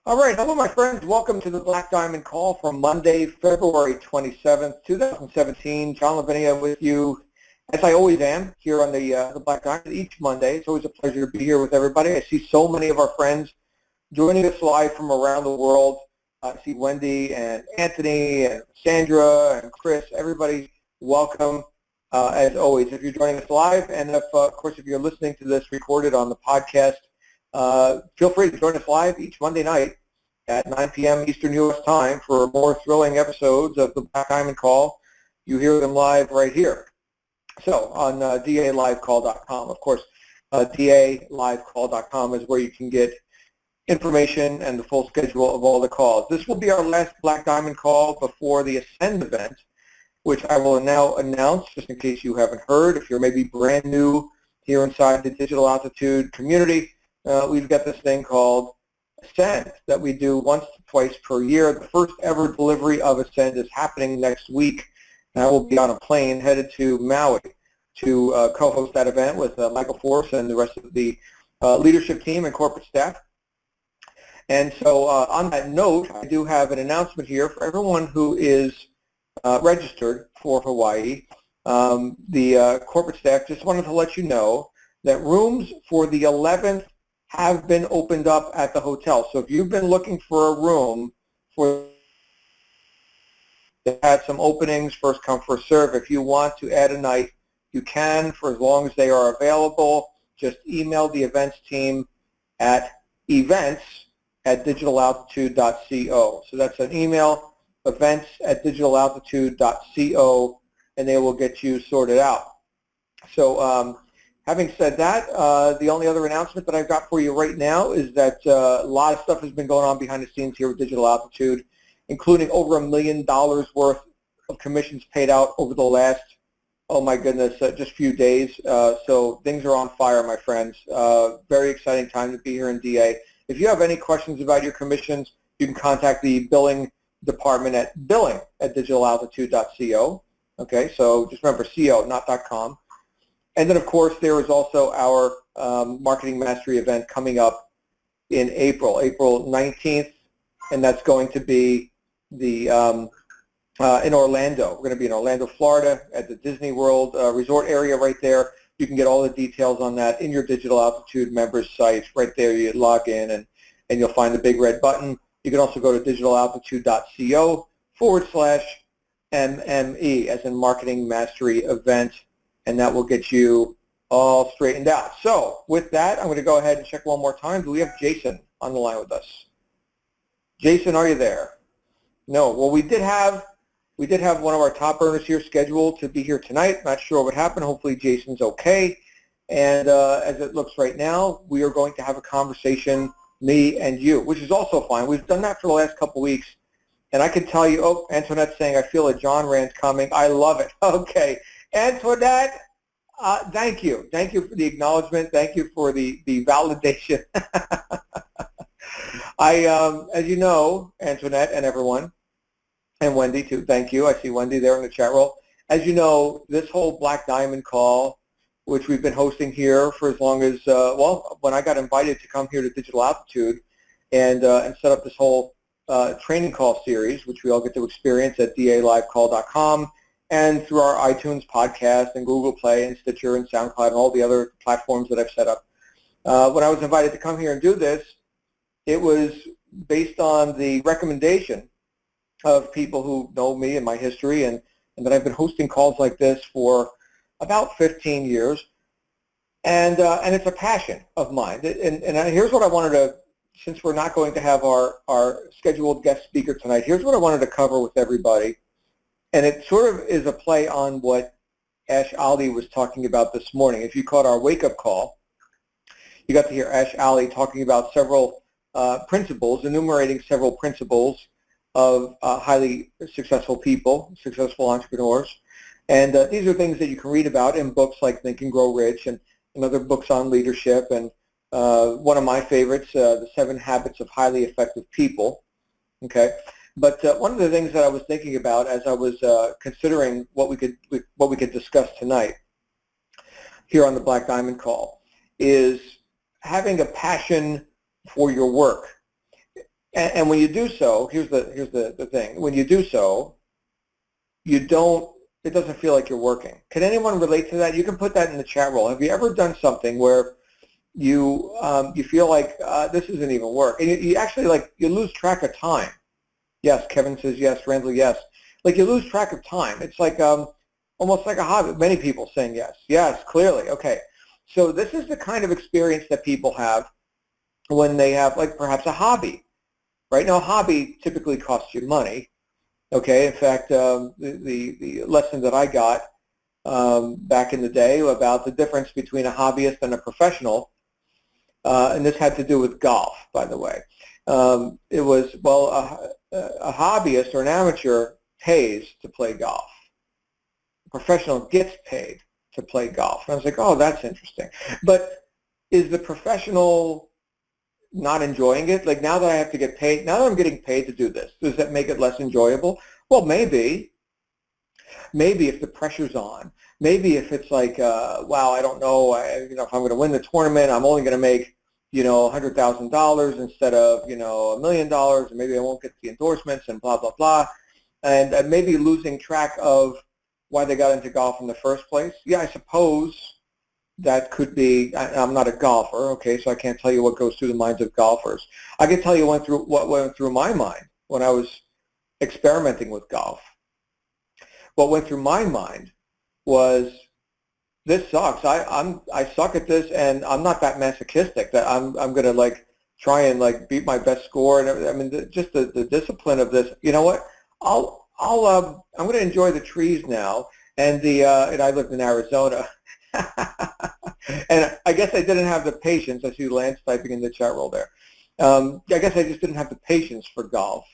All right, hello my friends. Welcome to the Black Diamond Call for Monday, February 27th, 2017. John Lavinia with you, as I always am, here on the Black Diamond each Monday. It's always a pleasure to be here with everybody. I see so many of our friends joining us live from around the world. I see Wendy and Anthony and Sandra and Chris. Everybody, welcome as always. If you're joining us live, and if, of course, if you're listening to this recorded on the podcast, feel free to join us live each Monday night at 9 p.m. Eastern U.S. time for more thrilling episodes of the Black Diamond Call. You hear them live right here. So on dalivecall.com, of course, dalivecall.com is where you can get information and the full schedule of all the calls. This will be our last Black Diamond Call before the Ascend event, which I will now announce just in case you haven't heard. If you're maybe brand new here inside the Digital Altitude community, we've got this thing called Ascend that we do once to twice per year. The first ever delivery of Ascend is happening next week, and I will be on a plane headed to Maui to co-host that event with Michael Force and the rest of the leadership team and corporate staff. And so on that note, I do have an announcement here for everyone who is registered for Hawaii. The corporate staff just wanted to let you know that rooms for the 11th have been opened up at the hotel. So if you've been looking for a room for they had some openings, first come, first serve. If you want to add a night, you can for as long as they are available. Just email the events team at events@digitalaltitude.co. So that's an email, events@digitalaltitude.co, and they will get you sorted out. So having said that, the only other announcement that I've got for you right now is that a lot of stuff has been going on behind the scenes here with Digital Altitude, including over $1 million worth of commissions paid out over the last, oh my goodness, just few days. So things are on fire, my friends. Very exciting time to be here in DA. If you have any questions about your commissions, you can contact the billing department at billing@digitalaltitude.co. Okay, so just remember CO, not .com. And then, of course, there is also our Marketing Mastery event coming up in April 19th, and that's going to be the in Orlando. We're going to be in Orlando, Florida, at the Disney World resort area right there. You can get all the details on that in your Digital Altitude members site. Right there, you log in, and you'll find the big red button. You can also go to digitalaltitude.co/MME, as in Marketing Mastery Event, and that will get you all straightened out. So with that, I'm going to go ahead and check one more time. Do we have Jason on the line with us? Jason, are you there? No. Well, we did have one of our top earners here scheduled to be here tonight. Not sure what happened. Hopefully Jason's okay. And as it looks right now, we are going to have a conversation, me and you, which is also fine. We've done that for the last couple weeks. And I can tell you, oh, Antoinette's saying, I feel a John rant coming. I love it. Okay. Antoinette, thank you. Thank you for the acknowledgement. Thank you for the validation. As you know, Antoinette and everyone, and Wendy too, thank you. I see Wendy there in the chat roll. As you know, this whole Black Diamond Call, which we've been hosting here for as long as, well, when I got invited to come here to Digital Altitude and set up this whole training call series, which we all get to experience at dalivecall.com and through our iTunes podcast and Google Play and Stitcher and SoundCloud and all the other platforms that I've set up. When I was invited to come here and do this, it was based on the recommendation of people who know me and my history, and that I've been hosting calls like this for about 15 years, and it's a passion of mine. And here's what I wanted to, since we're not going to have our scheduled guest speaker tonight, here's what I wanted to cover with everybody. And it sort of is a play on what Ash Ali was talking about this morning. If you caught our wake-up call, you got to hear Ash Ali talking about several principles, enumerating several principles of highly successful people, successful entrepreneurs. And these are things that you can read about in books like Think and Grow Rich and other books on leadership. And one of my favorites, The 7 Habits of Highly Effective People. Okay. But one of the things that I was thinking about as I was considering what we could discuss tonight here on the Black Diamond Call is having a passion for your work. And when you do so, here's the thing. When you do so, it doesn't feel like you're working. Can anyone relate to that? You can put that in the chat roll. Have you ever done something where you feel like this isn't even work, and you actually you lose track of time? Yes, Kevin says yes. Randall, yes. Like you lose track of time. It's like almost like a hobby. Many people saying yes. Yes, clearly. Okay. So this is the kind of experience that people have when they have perhaps a hobby. Right now, a hobby typically costs you money. Okay. In fact, the lesson that I got back in the day about the difference between a hobbyist and a professional, and this had to do with golf, by the way. It was, well, a hobbyist or an amateur pays to play golf. A professional gets paid to play golf. And I was like, oh, that's interesting. But is the professional not enjoying it? Like now that I have to get paid, now that I'm getting paid to do this, does that make it less enjoyable? Well, maybe. Maybe if the pressure's on. Maybe if it's like, wow, I don't know, if I'm going to win the tournament, I'm only going to make, $100,000 instead of, $1 million, and maybe I won't get the endorsements and blah, blah, blah. And maybe losing track of why they got into golf in the first place. Yeah, I suppose that could be. I'm not a golfer, okay, so I can't tell you what goes through the minds of golfers. I can tell you what went through my mind when I was experimenting with golf. What went through my mind was, this sucks. I suck at this, and I'm not that masochistic that I'm gonna try and beat my best score. And I mean, just the discipline of this. You know what? I'm gonna enjoy the trees now. And and I lived in Arizona, and I guess I didn't have the patience. I see Lance typing in the chat roll there. I guess I just didn't have the patience for golf.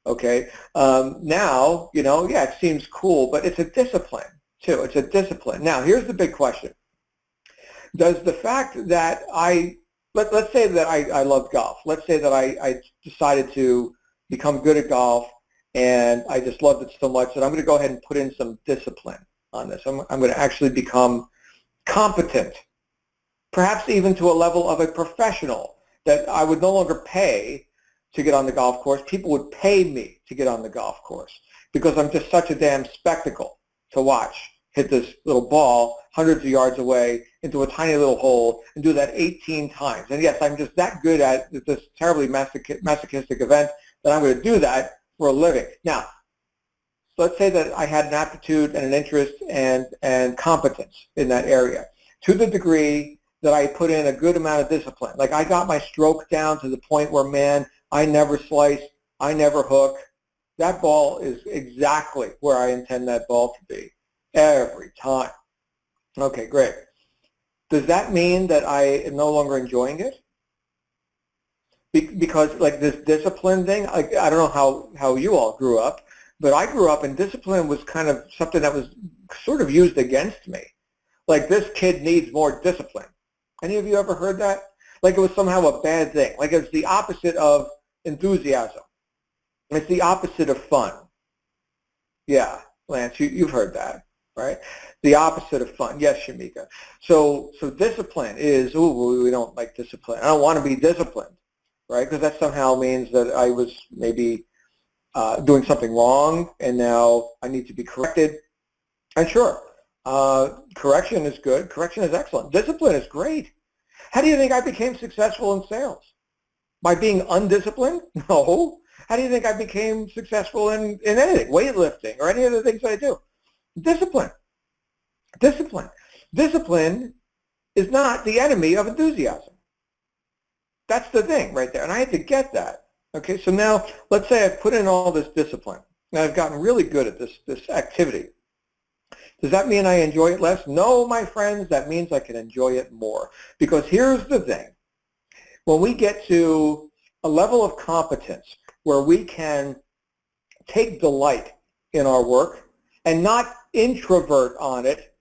Okay. Now, yeah, it seems cool, but it's a discipline too. It's a discipline. Now, here's the big question. Does the fact that let's say that I love golf. Let's say that I decided to become good at golf, and I just loved it so much that I'm going to go ahead and put in some discipline on this. I'm going to actually become competent, perhaps even to a level of a professional, that I would no longer pay to get on the golf course. People would pay me to get on the golf course because I'm just such a damn spectacle to watch. Hit this little ball hundreds of yards away into a tiny little hole and do that 18 times. And yes, I'm just that good at this terribly masochistic event that I'm going to do that for a living. Now, let's say that I had an aptitude and an interest and competence in that area to the degree that I put in a good amount of discipline. Like I got my stroke down to the point where, man, I never slice, I never hook. That ball is exactly where I intend that ball to be every time. Okay, great. Does that mean that I am no longer enjoying it? Because this discipline thing, I don't know how you all grew up, but I grew up and discipline was kind of something that was sort of used against me. Like, this kid needs more discipline. Any of you ever heard that? Like it was somehow a bad thing. Like it's the opposite of enthusiasm. It's the opposite of fun. Yeah, Lance, you've heard that, right? The opposite of fun. Yes, Shamika. So discipline is, ooh, we don't like discipline. I don't want to be disciplined, right? Because that somehow means that I was maybe doing something wrong, and now I need to be corrected. And sure, correction is good. Correction is excellent. Discipline is great. How do you think I became successful in sales? By being undisciplined? No. How do you think I became successful in anything, weightlifting or any of the things that I do? Discipline. Discipline. Discipline is not the enemy of enthusiasm. That's the thing right there, and I had to get that. Okay, so now let's say I've put in all this discipline, and I've gotten really good at this activity. Does that mean I enjoy it less? No, my friends, that means I can enjoy it more. Because here's the thing. When we get to a level of competence where we can take delight in our work and not introvert on it,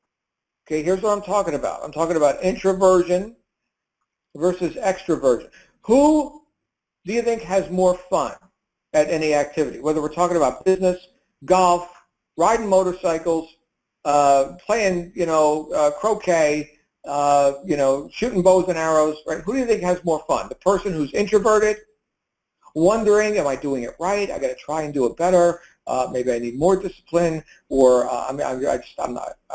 okay, here's what I'm talking about. I'm talking about introversion versus extroversion. Who do you think has more fun at any activity? Whether we're talking about business, golf, riding motorcycles, playing, croquet, shooting bows and arrows, right? Who do you think has more fun? The person who's introverted wondering, am I doing it right? I got to try and do it better. Maybe I need more discipline, or I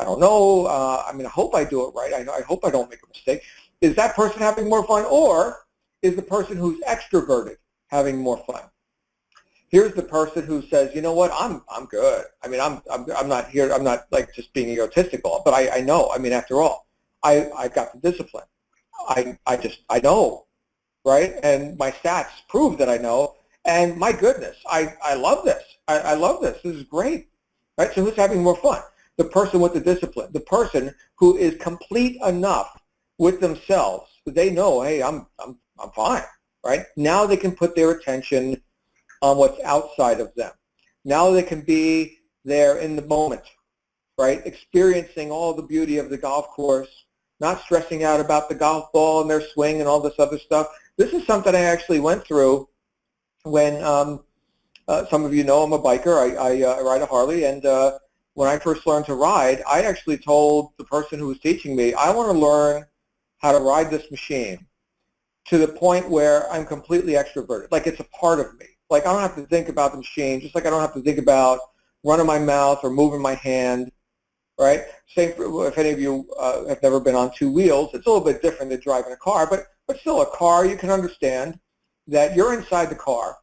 don't know. I hope I do it right. I hope I don't make a mistake. Is that person having more fun, or is the person who's extroverted having more fun? Here's the person who says, you know what, I'm good. I'm not here. I'm not like just being egotistical, but I know. After all, I've got the discipline. I know, right? And my stats prove that I know. And my goodness, I love this. I love this. This is great, right? So who's having more fun? The person with the discipline, the person who is complete enough with themselves that they know, hey, I'm fine, right? Now they can put their attention on what's outside of them. Now they can be there in the moment, right? Experiencing all the beauty of the golf course, not stressing out about the golf ball and their swing and all this other stuff. This is something I actually went through when some of you know I'm a biker. I ride a Harley, and when I first learned to ride, I actually told the person who was teaching me, I want to learn how to ride this machine to the point where I'm completely extroverted, like it's a part of me. Like I don't have to think about the machine, just like I don't have to think about running my mouth or moving my hand, right? Same for, if any of you have never been on two wheels, it's a little bit different than driving a car, but still a car, you can understand that you're inside the car.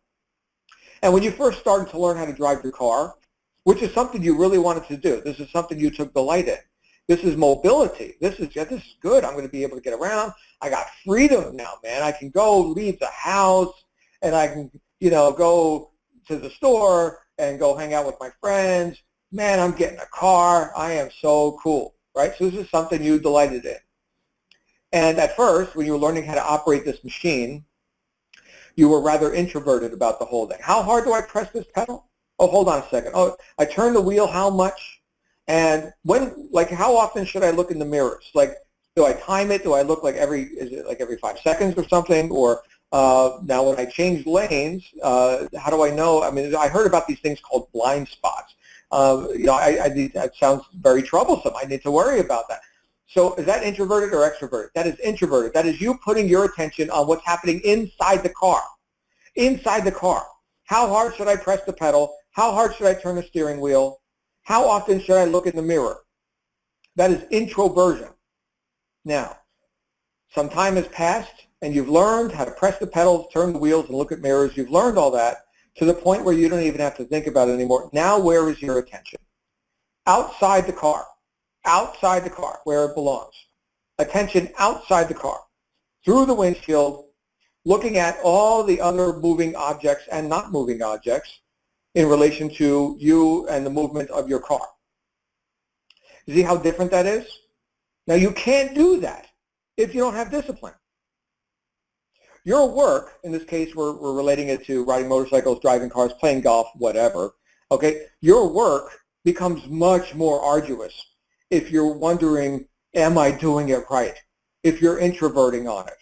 And when you first started to learn how to drive your car, which is something you really wanted to do, this is something you took delight in. This is mobility. This is good. I'm going to be able to get around. I got freedom now, man. I can go leave the house, and I can, go to the store and go hang out with my friends. Man, I'm getting a car. I am so cool, right? So this is something you delighted in. And at first, when you were learning how to operate this machine, you were rather introverted about the whole thing. How hard do I press this pedal? Oh, hold on a second. Oh, I turn the wheel how much? And how often should I look in the mirrors? Like, do I time it? Do I look is it like every 5 seconds or something? Or now when I change lanes, how do I know? I heard about these things called blind spots. That sounds very troublesome. I need to worry about that. So is that introverted or extroverted? That is introverted. That is you putting your attention on what's happening inside the car. Inside the car. How hard should I press the pedal? How hard should I turn the steering wheel? How often should I look in the mirror? That is introversion. Now, some time has passed and you've learned how to press the pedals, turn the wheels, and look at mirrors. You've learned all that to the point where you don't even have to think about it anymore. Now where is your attention? Outside the car. Outside the car, where it belongs. Attention outside the car, through the windshield, looking at all the other moving objects and not moving objects in relation to you and the movement of your car. You see how different that is? Now you can't do that if you don't have discipline. Your work, in this case we're relating it to riding motorcycles, driving cars, playing golf, whatever, okay? Your work becomes much more arduous if you're wondering, am I doing it right? If you're introverting on it,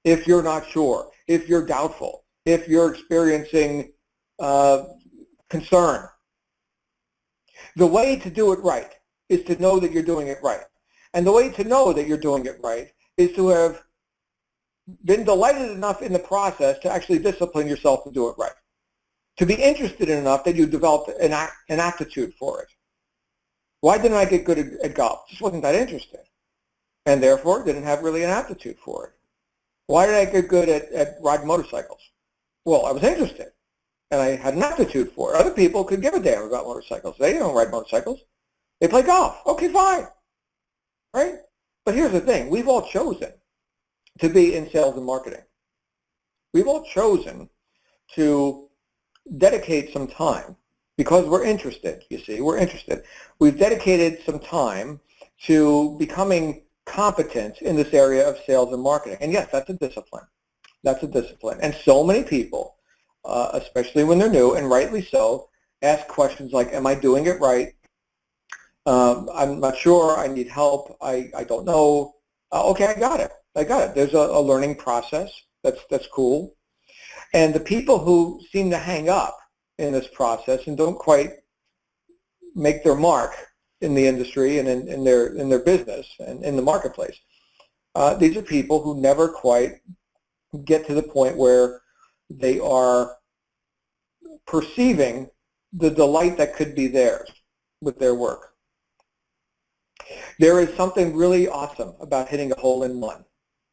if you're not sure, if you're doubtful, if you're experiencing concern. The way to do it right is to know that you're doing it right. And the way to know that you're doing it right is to have been delighted enough in the process to actually discipline yourself to do it right. To be interested in enough that you developed an aptitude for it. Why didn't I get good at golf? Just wasn't that interested. And therefore didn't have really an aptitude for it. Why did I get good at riding motorcycles? Well, I was interested. And I had an aptitude for it. Other people could give a damn about motorcycles. They don't ride motorcycles. They play golf. Okay, fine. Right? But here's the thing. We've all chosen to be in sales and marketing. We've all chosen to dedicate some time because we're interested, you see, we're interested. We've dedicated some time to becoming competent in this area of sales and marketing. And yes, that's a discipline. That's a discipline. And so many people, especially when they're new, and rightly so, ask questions like, am I doing it right? I'm not sure. I need help. I don't know. Okay, I got it. There's a learning process. That's cool. And the people who seem to hang up in this process and don't quite make their mark in the industry and in their business and in the marketplace, these are people who never quite get to the point where they are perceiving the delight that could be theirs with their work. There is something really awesome about hitting a hole-in-one.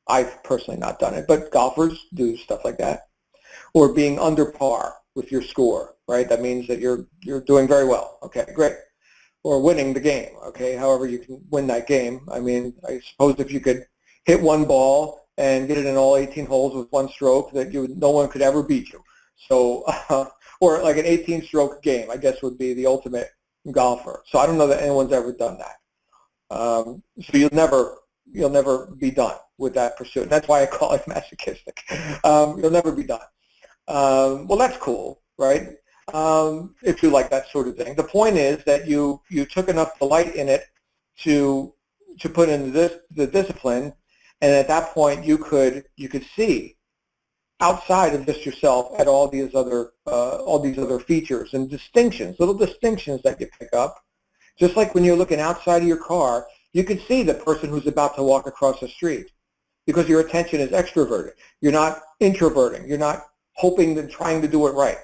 I've personally not done it, but golfers do stuff like that. Or being under par with your score, right? That means that you're doing very well. Okay, great. Or winning the game, okay? However you can win that game. I mean, I suppose if you could hit one ball and get it in all 18 holes with one stroke, that no one could ever beat you. So, or like an 18-stroke game, I guess would be the ultimate golfer. So I don't know that anyone's ever done that. So you'll never be done with that pursuit. That's why I call it masochistic. You'll never be done. Well, that's cool, right? If you like that sort of thing. The point is that you took enough delight in it to put into the discipline, and at that point you could see outside of just yourself at all these other features and distinctions, little distinctions that you pick up. Just like when you're looking outside of your car, you can see the person who's about to walk across the street because your attention is extroverted. You're not introverting. You're not hoping and trying to do it right.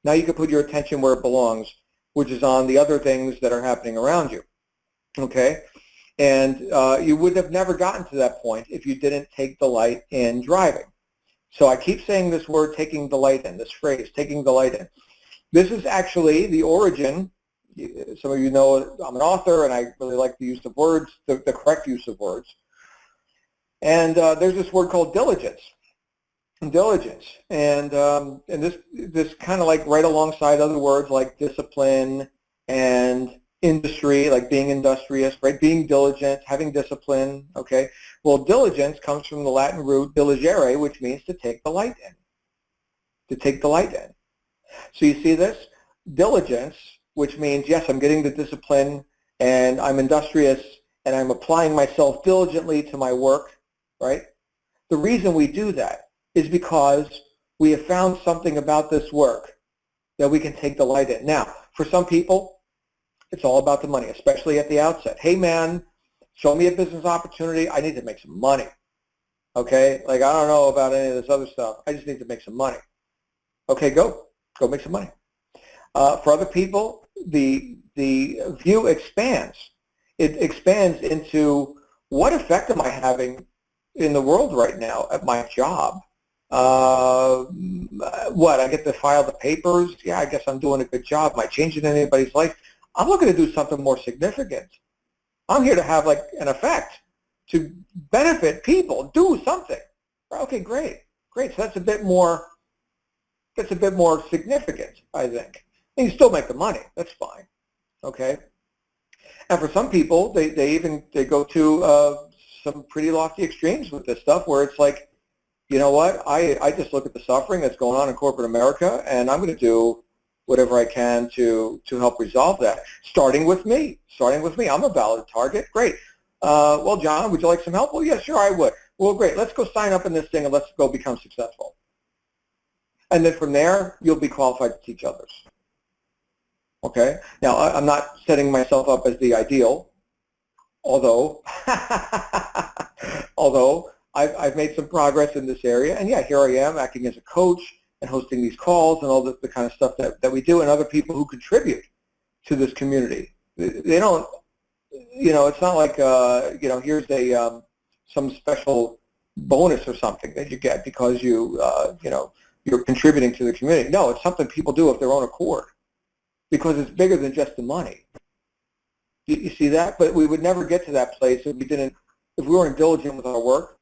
Now you can put your attention where it belongs, which is on the other things that are happening around you. Okay? And you would have never gotten to that point if you didn't take delight in driving. So I keep saying this word, taking delight in, this phrase, taking delight in. This is actually the origin. Some of you know I'm an author, and I really like the use of words, the correct use of words. And there's this word called diligence. Diligence, and this kind of like right alongside other words like discipline and industry, like being industrious, right? Being diligent, having discipline. Okay. Well, diligence comes from the Latin root diligere, which means to take delight in. To take delight in. So you see this diligence, which means yes, I'm getting the discipline, and I'm industrious, and I'm applying myself diligently to my work, right? The reason we do that is because we have found something about this work that we can take delight in. Now, for some people, it's all about the money, especially at the outset. Hey, man, show me a business opportunity. I need to make some money, okay? Like, I don't know about any of this other stuff. I just need to make some money. Okay, go make some money. For other people, the view expands. It expands into what effect am I having in the world right now at my job? What, I get to file the papers? Yeah, I guess I'm doing a good job. Am I changing anybody's life? I'm looking to do something more significant. I'm here to have like an effect, to benefit people, do something. Okay, great. So that's a bit more significant, I think. And you still make the money. That's fine. Okay. And for some people, they go to some pretty lofty extremes with this stuff where it's like, you know what, I just look at the suffering that's going on in corporate America, and I'm going to do whatever I can to help resolve that, starting with me. I'm a valid target. Great. Well, John, would you like some help? Well, yeah, sure, I would. Well, great. Let's go sign up in this thing, and let's go become successful. And then from there, you'll be qualified to teach others. Okay? Now, I'm not setting myself up as the ideal, although I've made some progress in this area, and yeah, here I am acting as a coach and hosting these calls and all the kind of stuff that we do, and other people who contribute to this community. They don't, it's not like, here's some special bonus or something that you get because you're contributing to the community. No, it's something people do of their own accord because it's bigger than just the money. You see that? But we would never get to that place if we weren't diligent with our work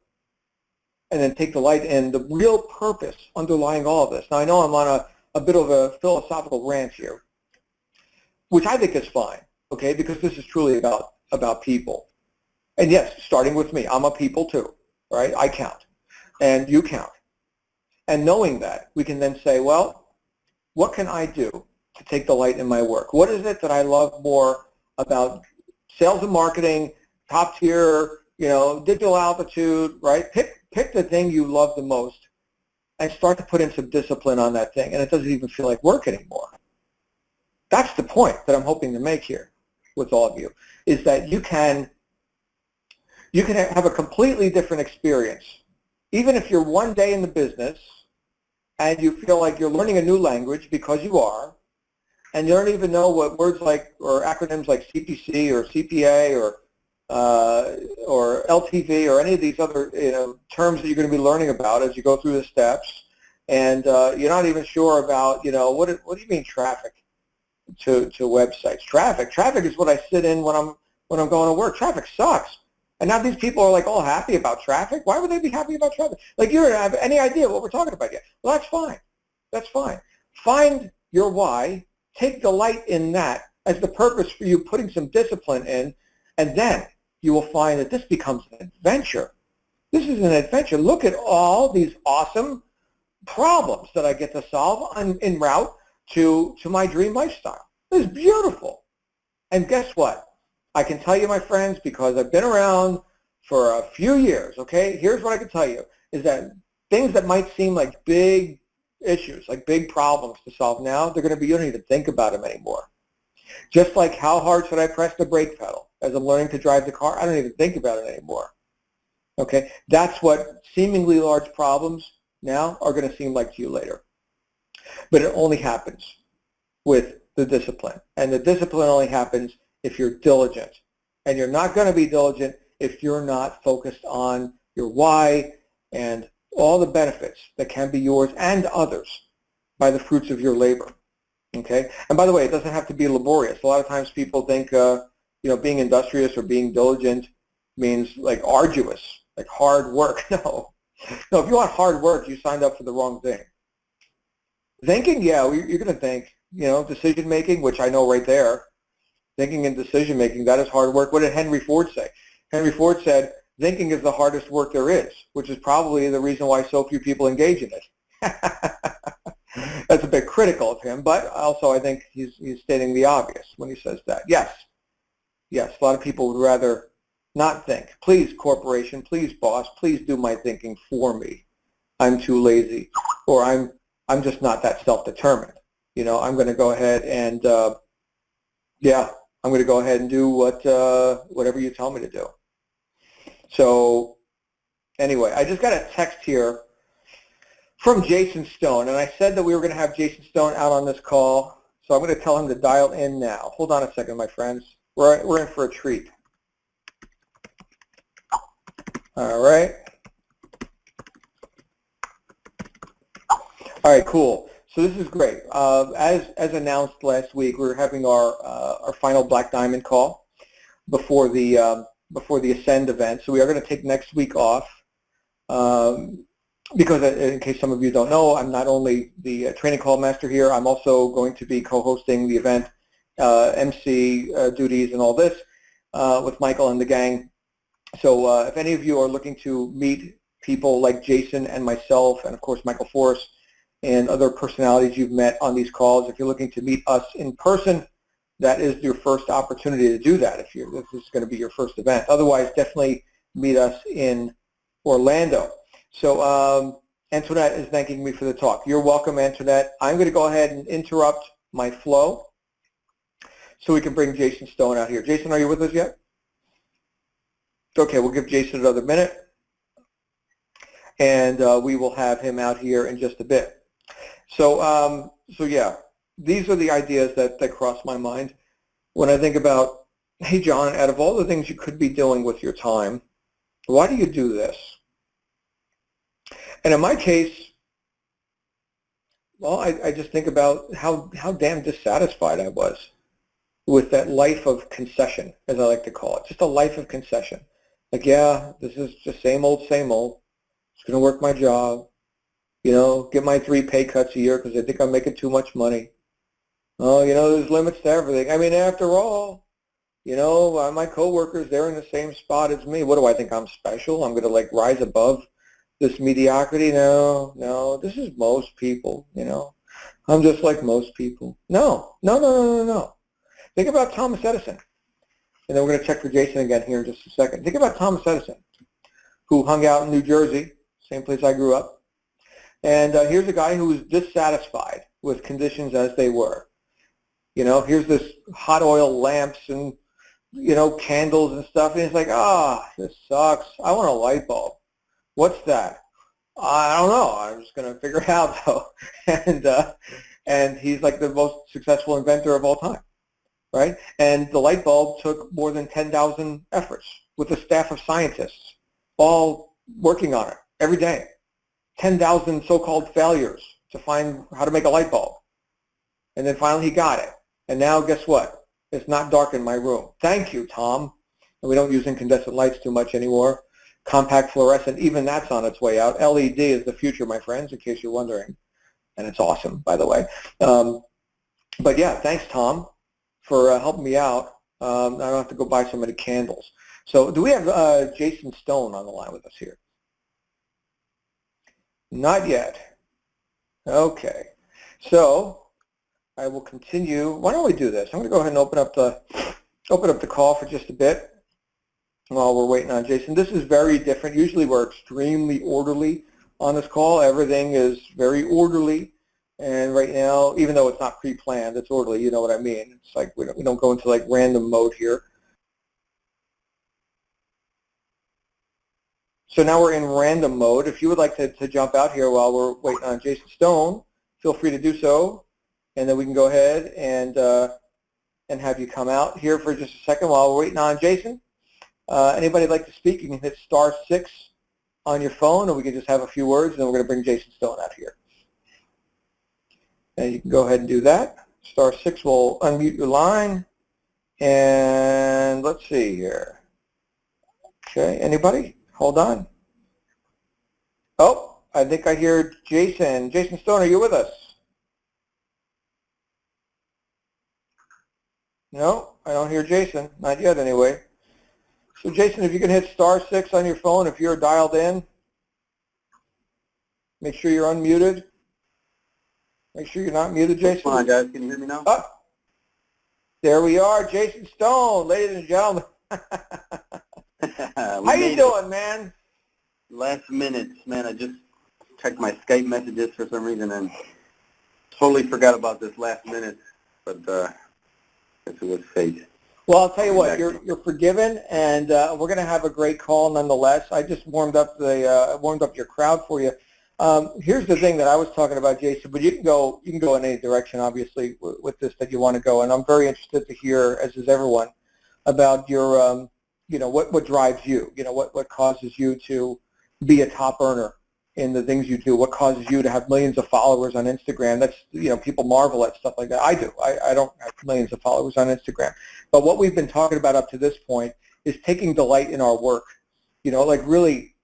and then take delight in the real purpose underlying all of this. Now, I know I'm on a bit of a philosophical rant here, which I think is fine, okay, because this is truly about people. And yes, starting with me, I'm a people too, right? I count, and you count. And knowing that, we can then say, well, what can I do to take delight in my work? What is it that I love more about sales and marketing, top tier, digital altitude, right? Pick the thing you love the most and start to put in some discipline on that thing, and it doesn't even feel like work anymore. That's the point that I'm hoping to make here with all of you, is that you can have a completely different experience. Even if you're one day in the business and you feel like you're learning a new language because you are, and you don't even know what words like or acronyms like CPC or CPA or LTV or any of these other terms that you're going to be learning about as you go through the steps, and you're not even sure about what do you mean traffic to websites? Traffic is what I sit in when I'm going to work. Traffic sucks. And now these people are like all happy about traffic. Why would they be happy about traffic? Like you don't have any idea what we're talking about yet. Well, that's fine. That's fine. Find your why. Take delight in that as the purpose for you putting some discipline in, and then you will find that this becomes an adventure. This is an adventure. Look at all these awesome problems that I get to solve en route to my dream lifestyle. It's beautiful. And guess what? I can tell you, my friends, because I've been around for a few years, okay? Here's what I can tell you, is that things that might seem like big issues, like big problems to solve now, they're going to be, you don't even think about them anymore. Just like how hard should I press the brake pedal as I'm learning to drive the car? I don't even think about it anymore, okay? That's what seemingly large problems now are going to seem like to you later. But it only happens with the discipline. And the discipline only happens if you're diligent. And you're not going to be diligent if you're not focused on your why and all the benefits that can be yours and others by the fruits of your labor. Okay? And by the way, it doesn't have to be laborious. A lot of times people think, being industrious or being diligent means like arduous, like hard work. No. No, if you want hard work, you signed up for the wrong thing. Thinking, yeah, you're going to think, decision making, which I know right there. Thinking and decision making, that is hard work. What did Henry Ford say? Henry Ford said, thinking is the hardest work there is, which is probably the reason why so few people engage in it. That's a bit critical of him, but also I think he's stating the obvious when he says that. Yes, a lot of people would rather not think. Please, corporation, please, boss, please do my thinking for me. I'm too lazy, or I'm just not that self-determined. I'm going to go ahead and, I'm going to go ahead and do whatever you tell me to do. So anyway, I just got a text here from Jason Stone, and I said that we were going to have Jason Stone out on this call, so I'm going to tell him to dial in now. Hold on a second, my friends. We're in for a treat. All right. All right, cool. So this is great. As announced last week, we're having our final Black Diamond call before the Ascend event. So we are going to take next week off because, in case some of you don't know, I'm not only the training call master here. I'm also going to be co-hosting the event, MC duties, and all this with Michael and the gang. So if any of you are looking to meet people like Jason and myself, and of course Michael Forrest, and other personalities you've met on these calls, if you're looking to meet us in person, that is your first opportunity to do that if this is going to be your first event. Otherwise, definitely meet us in Orlando. So Antoinette is thanking me for the talk. You're welcome, Antoinette. I'm going to go ahead and interrupt my flow so we can bring Jason Stone out here. Jason, are you with us yet? Okay, we'll give Jason another minute, and we will have him out here in just a bit. So yeah, these are the ideas that cross my mind when I think about, hey, John, out of all the things you could be doing with your time, why do you do this? And in my case, well, I just think about how damn dissatisfied I was with that life of concession, as I like to call it, just a life of concession. Like, yeah, this is just same old, same old. Just going to work my job. Get my 3 pay cuts a year because I think I'm making too much money. Oh, there's limits to everything. I mean, after all, my coworkers, they're in the same spot as me. What do I think? I'm special? I'm going to rise above this mediocrity? No, this is most people, I'm just like most people. No. Think about Thomas Edison. And then we're going to check for Jason again here in just a second. Think about Thomas Edison, who hung out in New Jersey, same place I grew up. And here's a guy who was dissatisfied with conditions as they were. Here's this hot oil lamps and, candles and stuff. And he's like, this sucks. I want a light bulb. What's that? I don't know. I'm just going to figure it out, though. And he's like the most successful inventor of all time, right? And the light bulb took more than 10,000 efforts with a staff of scientists, all working on it every day. 10,000 so-called failures to find how to make a light bulb. And then finally he got it. And now guess what? It's not dark in my room. Thank you, Tom. And we don't use incandescent lights too much anymore. Compact fluorescent, even that's on its way out. LED is the future, my friends, in case you're wondering. And it's awesome, by the way. But yeah, thanks, Tom, for helping me out. I don't have to go buy so many candles. So do we have Jason Stone on the line with us here? Not yet. Okay. So I will continue. Why don't we do this? I'm going to go ahead and open up the call for just a bit while we're waiting on Jason. This is very different. Usually we're extremely orderly on this call. Everything is very orderly. And right now, even though it's not pre-planned, it's orderly. You know what I mean? It's like we don't go into like random mode here. So now we're in random mode. If you would like to jump out here while we're waiting on Jason Stone, feel free to do so. And then we can go ahead and have you come out here for just a second while we're waiting on Jason. Anybody like to speak, you can hit *6 on your phone, and we can just have a few words, and then we're going to bring Jason Stone out here. And you can go ahead and do that. *6 will unmute your line. And let's see here. Okay, anybody? Hold on. Oh, I think I hear Jason. Jason Stone, are you with us? No, I don't hear Jason. Not yet, anyway. So, Jason, if you can hit *6 on your phone, if you're dialed in, make sure you're unmuted. Make sure you're not muted, Jason. Come on, guys. Can you hear me now? Oh, there we are, Jason Stone, ladies and gentlemen. How you doing, man? Last minute, man. I just checked my Skype messages for some reason and totally forgot about this last minute, but I guess it was fate. Well, I'll tell you what, you're forgiven, and we're going to have a great call nonetheless. I just warmed up your crowd for you. Here's the thing that I was talking about, Jason, but you can go in any direction, obviously, with this that you want to go, and I'm very interested to hear, as is everyone, about your, what drives you, what causes you to be a top earner in the things you do, what causes you to have millions of followers on Instagram. That's, people marvel at stuff like that. I do. I don't have millions of followers on Instagram. But what we've been talking about up to this point is taking delight in our work, like really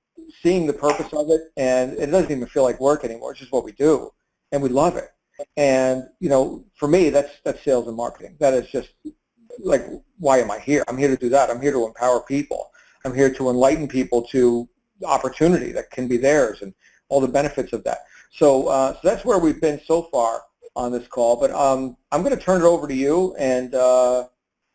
seeing the purpose of it, and it doesn't even feel like work anymore. It's just what we do, and we love it. And, for me, that's sales and marketing. That is just like, why am I here? I'm here to do that. I'm here to empower people. I'm here to enlighten people to opportunity that can be theirs and all the benefits of that. So that's where we've been so far on this call. But I'm going to turn it over to you. And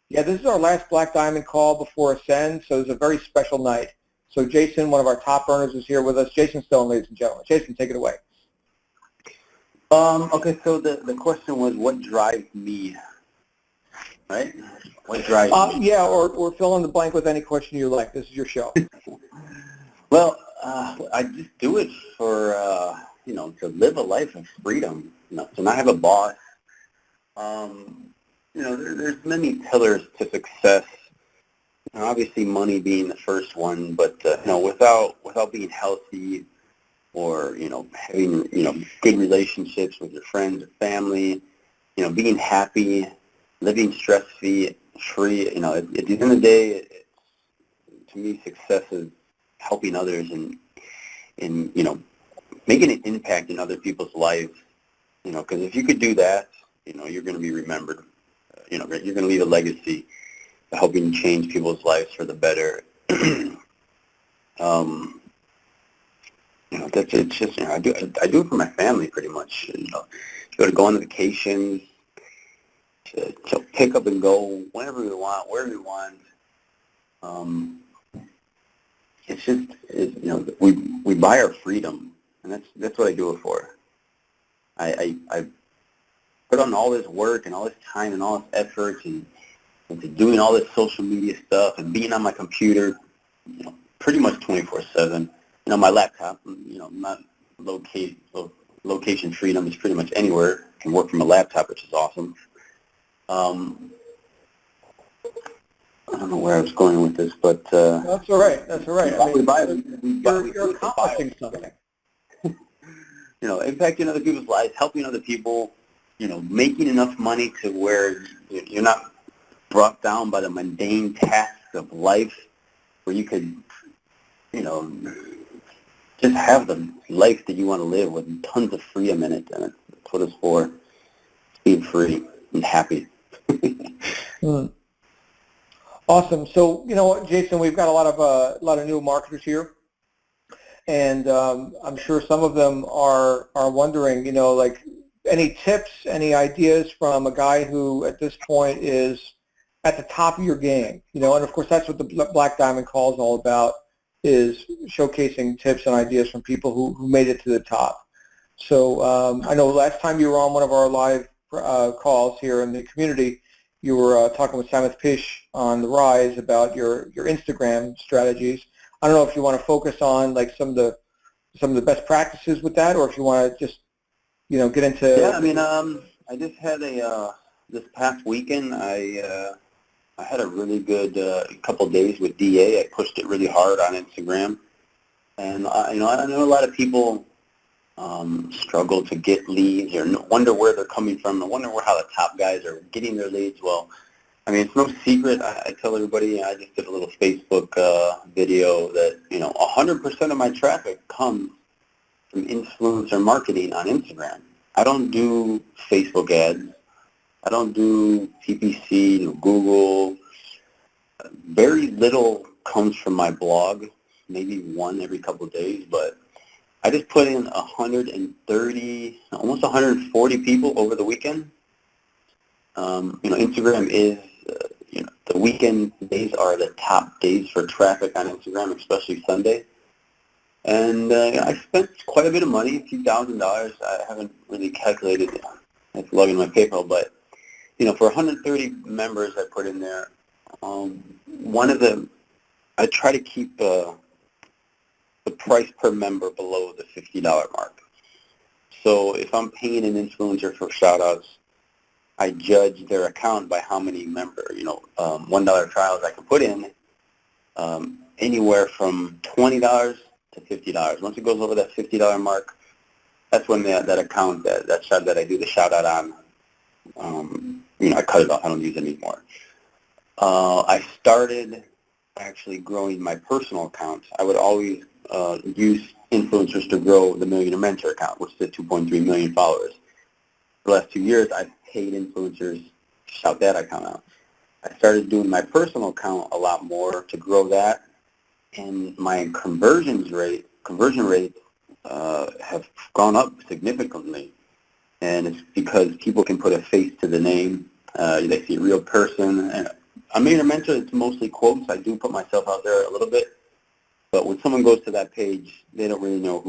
yeah, this is our last Black Diamond call before Ascend, so it's a very special night. So Jason, one of our top earners, is here with us. Jason Stone, ladies and gentlemen. Jason, take it away. Okay, so the question was, what drives me, right? What drives me? Yeah, or fill in the blank with any question you like. This is your show. Well, I just do it for, to live a life of freedom, to not have a boss. There's many pillars to success. Obviously, money being the first one, but without being healthy, or having good relationships with your friends or family, being happy, living stress-free. At the end of the day, to me, success is helping others and making an impact in other people's lives. Because if you could do that, you're going to be remembered. You're going to leave a legacy of helping change people's lives for the better. It's just I do it for my family pretty much. Go on vacations, to pick up and go whenever we want, wherever we want. It's just we buy our freedom, and that's what I do it for. I put on all this work and all this time and all this effort and into doing all this social media stuff and being on my computer, pretty much 24/7. my laptop, not location freedom is pretty much anywhere. I can work from a laptop, which is awesome. I don't know where I was going with this, but that's all right. That's all right. I mean, you're accomplishing something. Impacting other people's lives, helping other people, making enough money to where you're not brought down by the mundane tasks of life, where you could, just have the life that you want to live with tons of freedom in it, and that's what it's for, being free and happy. Awesome. So, Jason, we've got a lot of new marketers here, and I'm sure some of them are wondering, like any tips, any ideas from a guy who at this point is at the top of your game, and of course that's what the Black Diamond Call is all about, is showcasing tips and ideas from people who made it to the top. So I know last time you were on one of our live calls here in the community, you were talking with Simon Pish on the Rise about your Instagram strategies. I don't know if you want to focus on like some of the best practices with that, or if you want to just get into. Yeah, I mean, I just had this past weekend. I had a really good couple days with DA. I pushed it really hard on Instagram, and I know a lot of people struggle to get leads, or wonder where they're coming from, and wonder how the top guys are getting their leads. Well, I mean, it's no secret. I tell everybody, I just did a little Facebook video that 100% of my traffic comes from influencer marketing on Instagram. I don't do Facebook ads. I don't do PPC, Google. Very little comes from my blog, maybe one every couple of days, but I just put in 130, almost 140 people over the weekend. Instagram is, the weekend days are the top days for traffic on Instagram, especially Sunday. And I spent quite a bit of money, a few $1,000s. I haven't really calculated it. I have to log in my PayPal, but for 130 members I put in there, I try to keep the price per member below the $50 mark. So if I'm paying an influencer for shout-outs, I judge their account by how many $1 trials I can put in, anywhere from $20 to $50. Once it goes over that $50 mark, that's when that account, that shot that I do the shout-out on, I cut it off. I don't use it anymore. I started actually growing my personal account. I would always use influencers to grow the Millionaire Mentor account, which is 2.3 million followers. For the last 2 years, I've paid influencers to shout that account out. I started doing my personal account a lot more to grow that, and my conversion rates have gone up significantly. And it's because people can put a face to the name. They see a real person. And on Millionaire Mentor, it's mostly quotes. I do put myself out there a little bit. But when someone goes to that page, they don't really know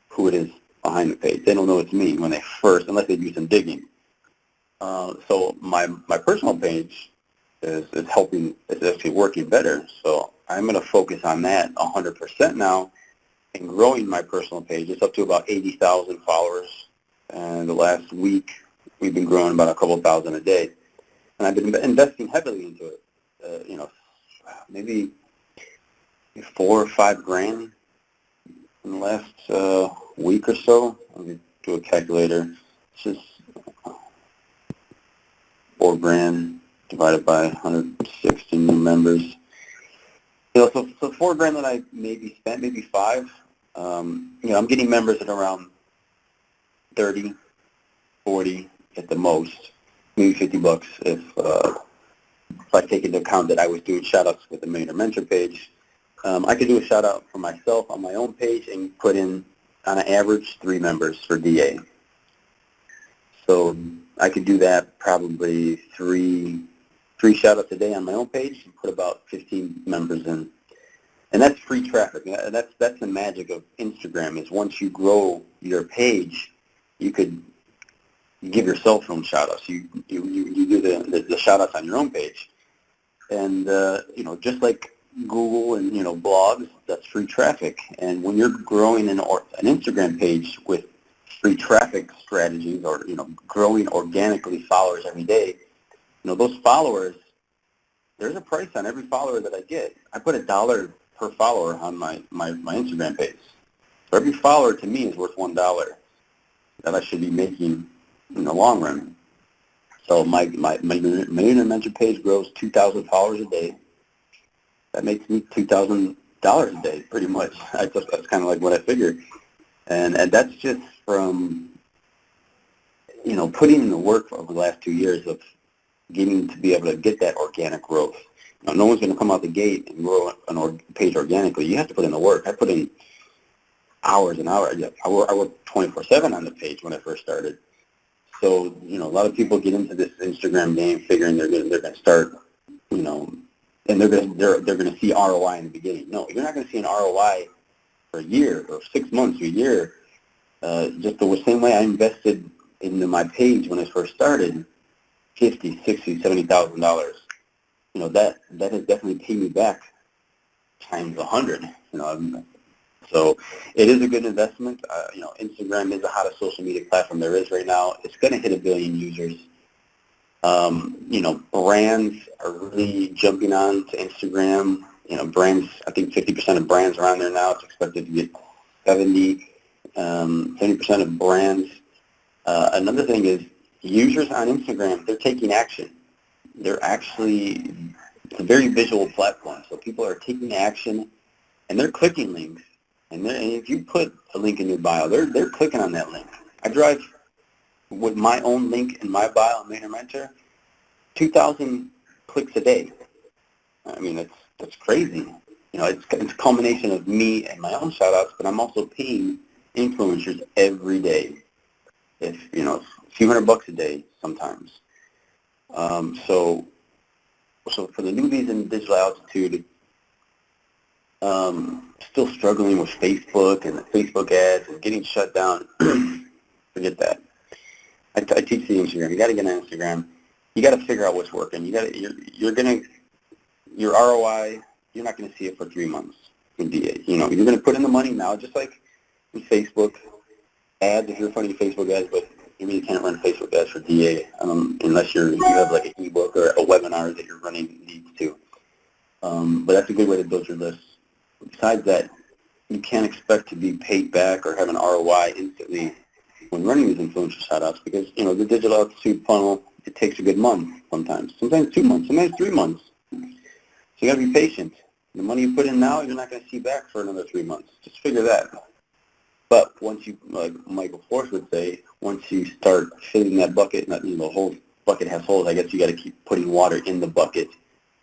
who it is behind the page. They don't know it's me when they first, unless they do some digging. So my personal page is actually working better. So I'm going to focus on that 100% now and growing my personal page. It's up to about 80,000 followers. And the last week, we've been growing about a couple thousand a day. And I've been investing heavily into it, maybe $4 or $5 grand in the last week or so. Let me do a calculator. It's just $4 grand divided by 160 new members. So $4 grand that I maybe spent, maybe 5. I'm getting members at around 30, 40 at the most, maybe $50 if I take into account that I was doing shout-outs with the Millionaire Mentor page. I could do a shout-out for myself on my own page and put in, on an average, 3 members for DA. So I could do that probably three shout-outs a day on my own page and put about 15 members in. And that's free traffic. That's the magic of Instagram, is once you grow your page, you could give your cell phone shout-outs. You do the shout-outs on your own page. And, just like Google and, blogs, that's free traffic. And when you're growing an Instagram page with free traffic strategies or, growing organically followers every day, those followers, there's a price on every follower that I get. I put $1 per follower on my Instagram page. So every follower to me is worth $1 that I should be making in the long run. So my Millionaire Mentor page grows 2,000 followers a day. That makes me $2,000 a day, pretty much. That's kind of like what I figured. And that's just from, putting in the work over the last 2 years of getting to be able to get that organic growth. No one's going to come out the gate and grow a page organically. You have to put in the work. I put in hours and hours. I worked 24/7 on the page when I first started. So, a lot of people get into this Instagram game figuring they're going to start, and they're going to see ROI in the beginning. No, you're not going to see an ROI for a year or 6 months to a year. Just the same way I invested into my page when I first started, $50,000, $60,000, $70,000. That has definitely paid me back times 100. So it is a good investment. Instagram is the hottest social media platform there is right now. It's going to hit 1 billion users. Brands are really jumping on to Instagram. Brands, I think 50% of brands are on there now. It's expected to get 70% of brands. Another thing is users on Instagram, they're taking action. It's a very visual platform. So people are taking action and they're clicking links. And if you put a link in your bio, they're clicking on that link. I drive with my own link in my bio on Millionaire Mentor, 2,000 clicks a day. I mean, that's crazy. It's a culmination of me and my own shout-outs, but I'm also paying influencers every day. A few $100 a day sometimes. So for the newbies in digital altitude, still struggling with Facebook and the Facebook ads and getting shut down, forget that. I teach the Instagram. You got to get on Instagram. You got to figure out what's working. Your ROI, you're not going to see it for 3 months in DA. You're going to put in the money now, just like in Facebook ads, if you're funding Facebook ads, but you really can't run Facebook ads for DA unless you have like an ebook or a webinar that you're running leads to. But that's a good way to build your list. Besides that, you can't expect to be paid back or have an ROI instantly when running these influencer shout-outs because, the digital altitude funnel, it takes a good month sometimes 2 months, sometimes 3 months. So you got to be patient. The money you put in now, you're not going to see back for another 3 months. Just figure that. But once you, like Michael Force would say, once you start filling that bucket, the whole bucket has holes, I guess you got to keep putting water in the bucket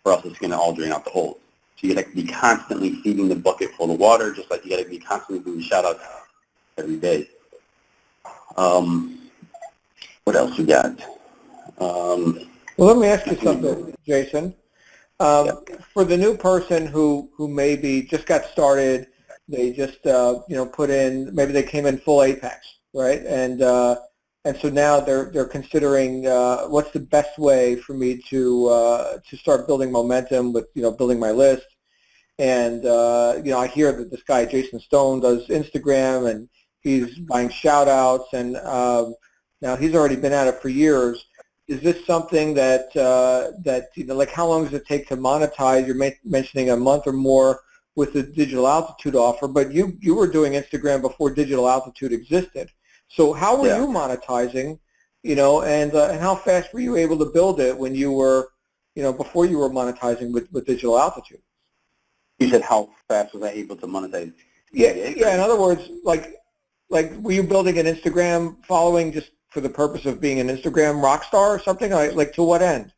or else it's going to all drain out the holes. So you got to be constantly feeding the bucket full of water, just like you got to be constantly doing shout-outs every day. What else we got? Well, let me ask you something, Jason. For the new person who maybe just got started, they just put in, maybe they came in full Apex, right? And so now they're considering what's the best way for me to start building momentum with building my list. And I hear that this guy Jason Stone does Instagram and he's buying shout outs, and now he's already been at it for years. Is this something that like how long does it take to monetize? You're mentioning a month or more with the Digital Altitude offer, but you were doing Instagram before Digital Altitude existed. So how were you monetizing, and how fast were you able to build it when you were, before you were monetizing with Digital Altitude? You said how fast was I able to monetize? Yeah. In other words, like were you building an Instagram following just for the purpose of being an Instagram rock star or something? Like to what end?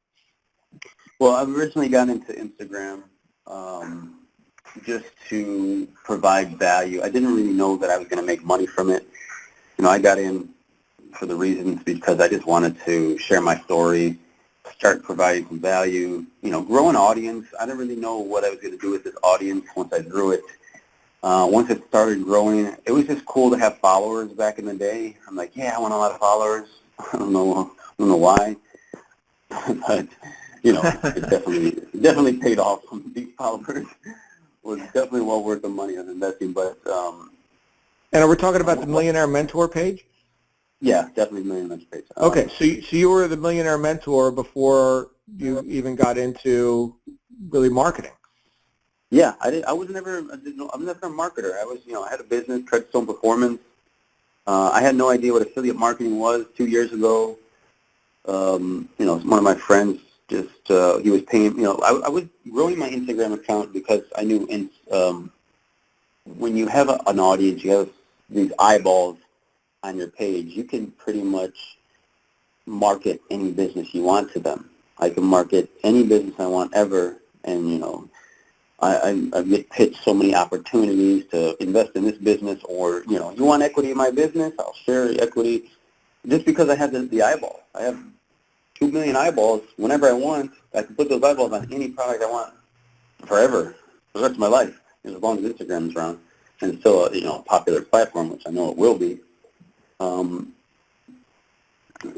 Well, I originally got into Instagram just to provide value. I didn't really know that I was going to make money from it. I got in for the reasons because I just wanted to share my story, start providing some value, grow an audience. I didn't really know what I was going to do with this audience once I grew it. Once it started growing, it was just cool to have followers back in the day. I'm like, yeah, I want a lot of followers. I don't know why. But, it definitely paid off. These followers was definitely well worth the money of investing. But and are we talking about the Millionaire Mentor page? Yeah, definitely Millionaire Mentor page. Okay, so you were the Millionaire Mentor before you even got into really marketing. Yeah, I was never a marketer. I was, I had a business, Treadstone Performance. I had no idea what affiliate marketing was 2 years ago. One of my friends just, he was paying, I was growing my Instagram account because I knew when you have an audience, you have these eyeballs on your page, you can pretty much market any business you want to them. I can market any business I want ever, and, I get pitched so many opportunities to invest in this business, or, you want equity in my business, I'll share equity, just because I have the eyeball. I have 2 million eyeballs. Whenever I want, I can put those eyeballs on any product I want forever, for the rest of my life, as long as Instagram's around. And it's still a popular platform, which I know it will be.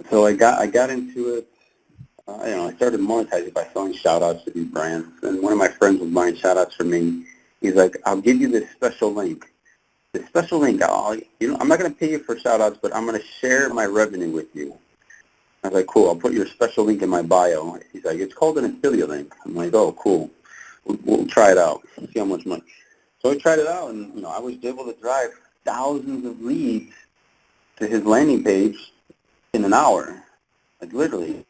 So I got into it. I started monetizing by selling shout-outs to these brands. And one of my friends was buying shout-outs for me. He's like, I'll give you this special link. This special link, I'm not going to pay you for shout-outs, but I'm going to share my revenue with you. I was like, cool, I'll put your special link in my bio. He's like, it's called an affiliate link. I'm like, oh, cool. We'll try it out. See how much money. So I tried it out, and, I was able to drive thousands of leads to his landing page in an hour. Like, literally.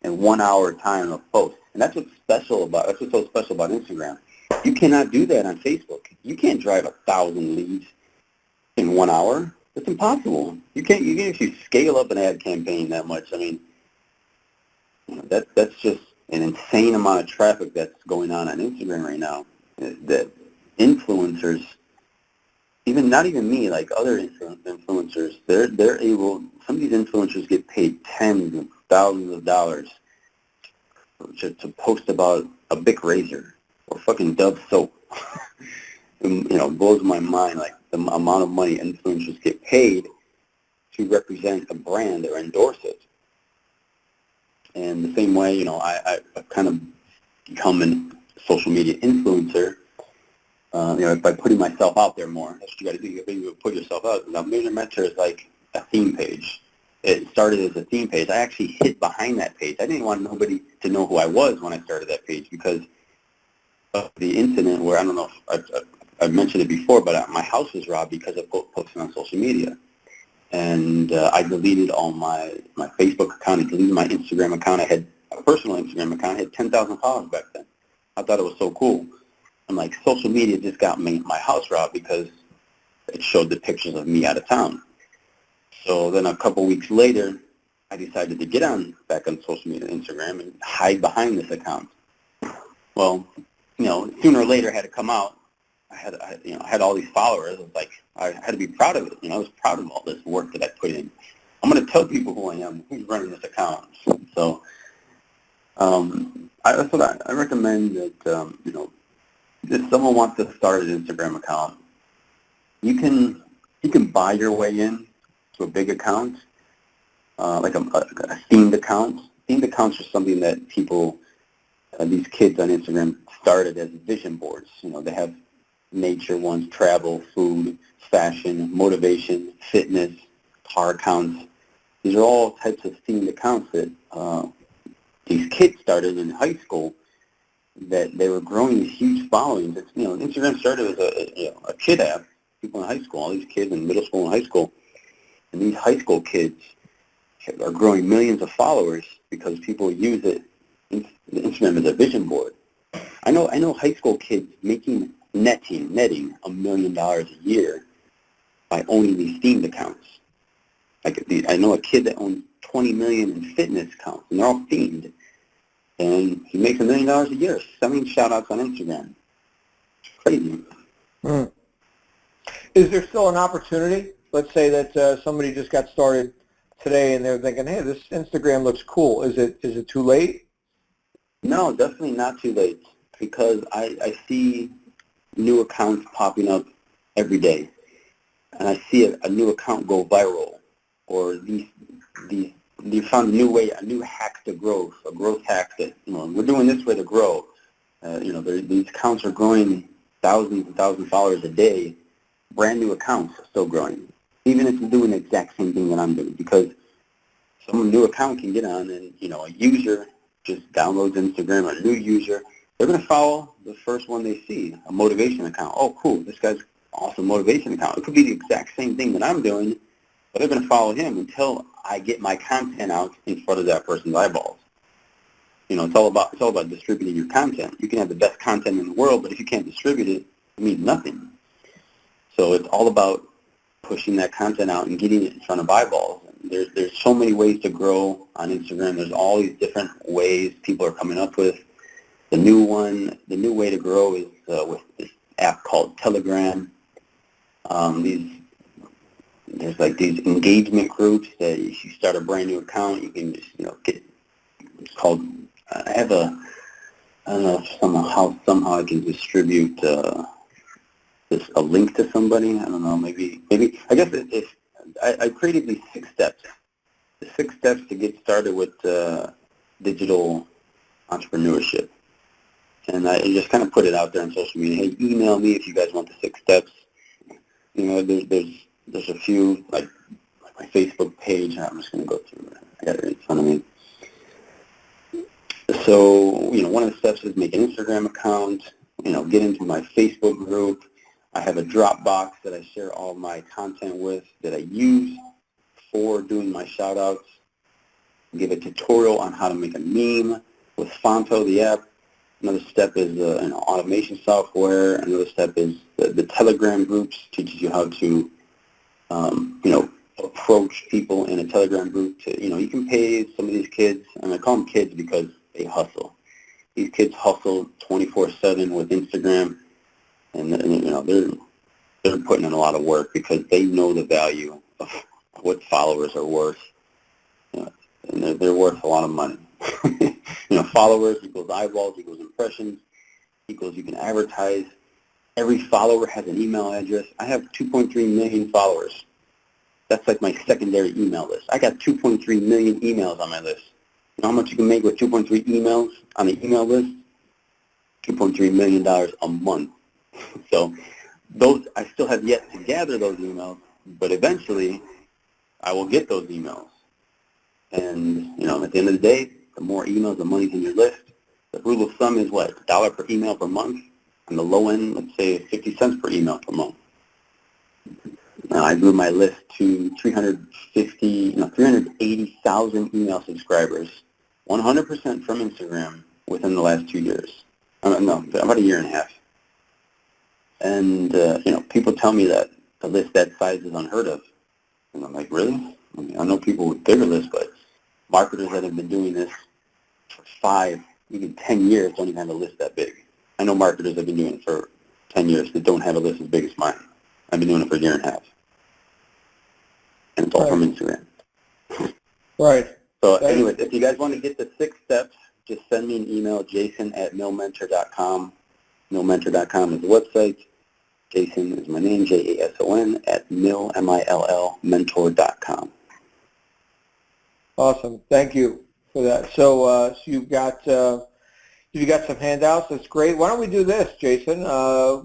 In 1 hour time of post. And that's what's so special about Instagram. You cannot do that on Facebook. You can't drive 1,000 leads in 1 hour. It's impossible. You can't if you scale up an ad campaign that much. I mean, that's just an insane amount of traffic that's going on Instagram right now. That influencers, not even me, like other influencers, they're able. Some of these influencers get paid tens of thousands of dollars to post about a Bic razor or fucking Dove soap. And, blows my mind, like the amount of money influencers get paid to represent a brand or endorse it. And the same way, I've kind of become a social media influencer. By putting myself out there more. That's what you got to do. You put yourself out. Now, Millionaire Mentor is like a theme page. It started as a theme page. I actually hid behind that page. I didn't want nobody to know who I was when I started that page because of the incident where, I don't know if I've mentioned it before, but my house was robbed because of posting on social media. And I deleted all my Facebook account. I deleted my Instagram account. I had a personal Instagram account. I had 10,000 followers back then. I thought it was so cool. I'm like, social media just got my house robbed because it showed the pictures of me out of town. So then a couple weeks later, I decided to get back on social media, Instagram, and hide behind this account. Well, sooner or later, it had to come out. I had all these followers. It was like, I had to be proud of it. I was proud of all this work that I put in. I'm going to tell people who I am, who's running this account. So I recommend that, if someone wants to start an Instagram account, you can buy your way in to a big account, like a themed account. Themed accounts are something that people, these kids on Instagram started as vision boards. They have nature ones, travel, food, fashion, motivation, fitness, car accounts. These are all types of themed accounts that these kids started in high school, that they were growing these huge followings. Instagram started as a kid app, people in high school, all these kids in middle school and high school. And these high school kids are growing millions of followers because people use it, Instagram as a vision board. I know high school kids netting $1 million a year by owning these themed accounts. I know a kid that owns 20 million in fitness accounts, and they're all themed. And he makes $1 million a year selling shout-outs on Instagram. It's crazy. Mm. Is there still an opportunity? Let's say that somebody just got started today and they're thinking, hey, this Instagram looks cool. Is it too late? No, definitely not too late, because I see new accounts popping up every day. And I see a new account go viral, or these you found a new way, a new hack to growth, a growth hack that, we're doing this way to grow. These accounts are growing thousands and thousands of followers a day. Brand new accounts are still growing, even if they're doing the exact same thing that I'm doing, because some new account can get on and, a user just downloads Instagram, a new user, they're going to follow the first one they see, a motivation account. Oh, cool, this guy's awesome motivation account. It could be the exact same thing that I'm doing, but they're going to follow him until I get my content out in front of that person's eyeballs. It's all about distributing your content. You can have the best content in the world, but if you can't distribute it, it means nothing. So it's all about pushing that content out and getting it in front of eyeballs. There's so many ways to grow on Instagram. There's all these different ways people are coming up with. The new way to grow is with this app called Telegram. There's like these engagement groups that if you start a brand new account, you can just get. It's called. I don't know if somehow I can distribute a link to somebody. I don't know. Maybe. I guess if I created these 6 steps. The 6 steps to get started with digital entrepreneurship. And I just kind of put it out there on social media. Hey, email me if you guys want the 6 steps. There's a few, like my Facebook page. I'm just going to go through it. I got it in front of me. So, one of the steps is make an Instagram account, get into my Facebook group. I have a Dropbox that I share all my content with that I use for doing my shout-outs. Give a tutorial on how to make a meme with Fonto, the app. Another step is automation software. Another step is the Telegram groups, teaches you how to, approach people in a Telegram group. You can pay some of these kids, and I call them kids because they hustle. These kids hustle 24/7 with Instagram, and they're putting in a lot of work because they know the value of what followers are worth. And they're worth a lot of money. Followers equals eyeballs equals impressions equals you can advertise. Every follower has an email address. I have 2.3 million followers. That's like my secondary email list. I got 2.3 million emails on my list. You know how much you can make with 2.3 emails on the email list? $2.3 million a month. So those, I still have yet to gather those emails, but eventually I will get those emails. And, at the end of the day, the more emails, the money's in your list. The rule of thumb is what? $1 per email per month. On the low end, let's say 50 cents per email per month. I grew my list to 380,000 email subscribers, 100% from Instagram within the last 2 years. No, about a year and a half. And, people tell me that a list that size is unheard of. And I'm like, really? I know people with bigger lists, but marketers that have been doing this for 5, even 10 years don't even have a list that big. I know marketers that have been doing it for 10 years that don't have a list as big as mine. I've been doing it for a year and a half. And it's all from Instagram. Right. So anyways, if you guys want to get the 6 steps, just send me an email, jason@millmentor.com. Millmentor.com is the website. Jason is my name, Jason, at millmentor.com. Awesome. Thank you for that. So, you've got some handouts. That's great. Why don't we do this, Jason?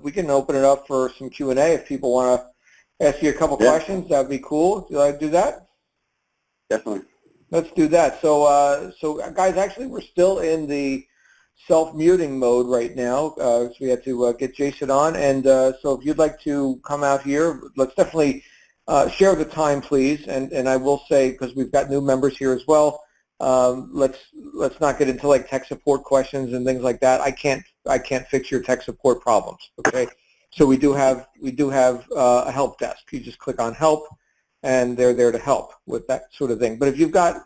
We can open it up for some Q&A if people want to ask you a couple questions. That'd be cool. Do you like to do that? Definitely. Let's do that. So, guys, actually, we're still in the self-muting mode right now, so we have to get Jason on. And so if you'd like to come out here, let's definitely share the time, please. And I will say, because we've got new members here as well, let's not get into like tech support questions and things like that. I can't fix your tech support problems. Okay. So we do have a help desk. You just click on help, and they're there to help with that sort of thing. But if you've got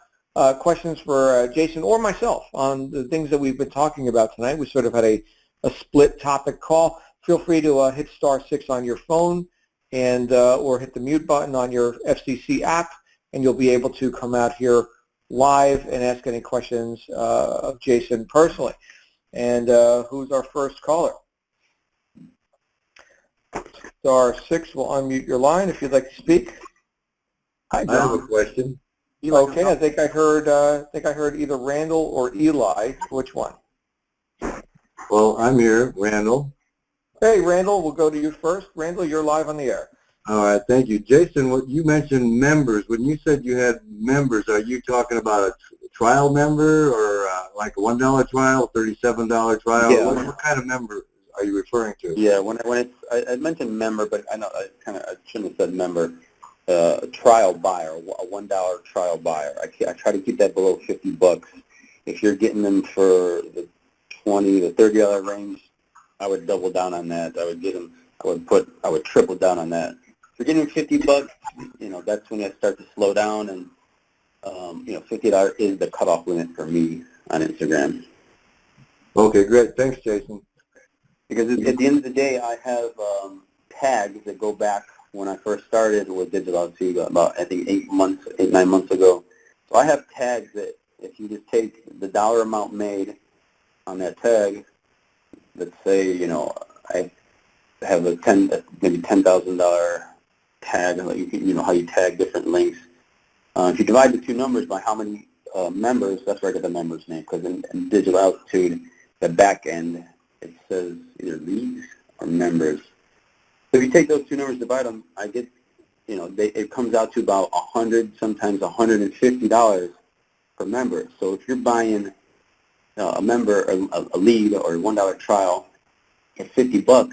questions for Jason or myself on the things that we've been talking about tonight, we sort of had a split topic call. Feel free to hit *6 on your phone and or hit the mute button on your FCC app, and you'll be able to come out here live and ask any questions of Jason personally. And who's our first caller? *6 will unmute your line if you'd like to speak. Hi, John. I have a question. Eli Okay, I think I heard either Randall or Eli. Which one? Well, I'm here, Randall. Hey, Randall, we'll go to you first. Randall, you're live on the air. All right, thank you. Jason, what you mentioned members. When you said you had members, are you talking about a trial member or like a $1 trial, $37 trial? Yeah. What kind of member are you referring to? Yeah, when I mentioned member, but I know I shouldn't have said member. Trial buyer, a $1 trial buyer. I try to keep that below $50. If you're getting them for the $20 to $30 range, I would double down on that. I would triple down on that. If you're getting $50, that's when I start to slow down, and $50 is the cutoff limit for me on Instagram. Okay, great. Thanks, Jason. Because at the end of the day, I have tags that go back when I first started with Digital about, I think, 9 months ago. So I have tags that if you just take the dollar amount made on that tag, let's say, I have maybe $10,000 tag, how you tag different links. If you divide the two numbers by how many members, that's where I get the members name, because in Digital Altitude, the back end, it says either leads or members. So if you take those two numbers, divide them, I get, it comes out to about $100, sometimes $150 per member. So if you're buying a member, a lead, or a $1 trial at $50,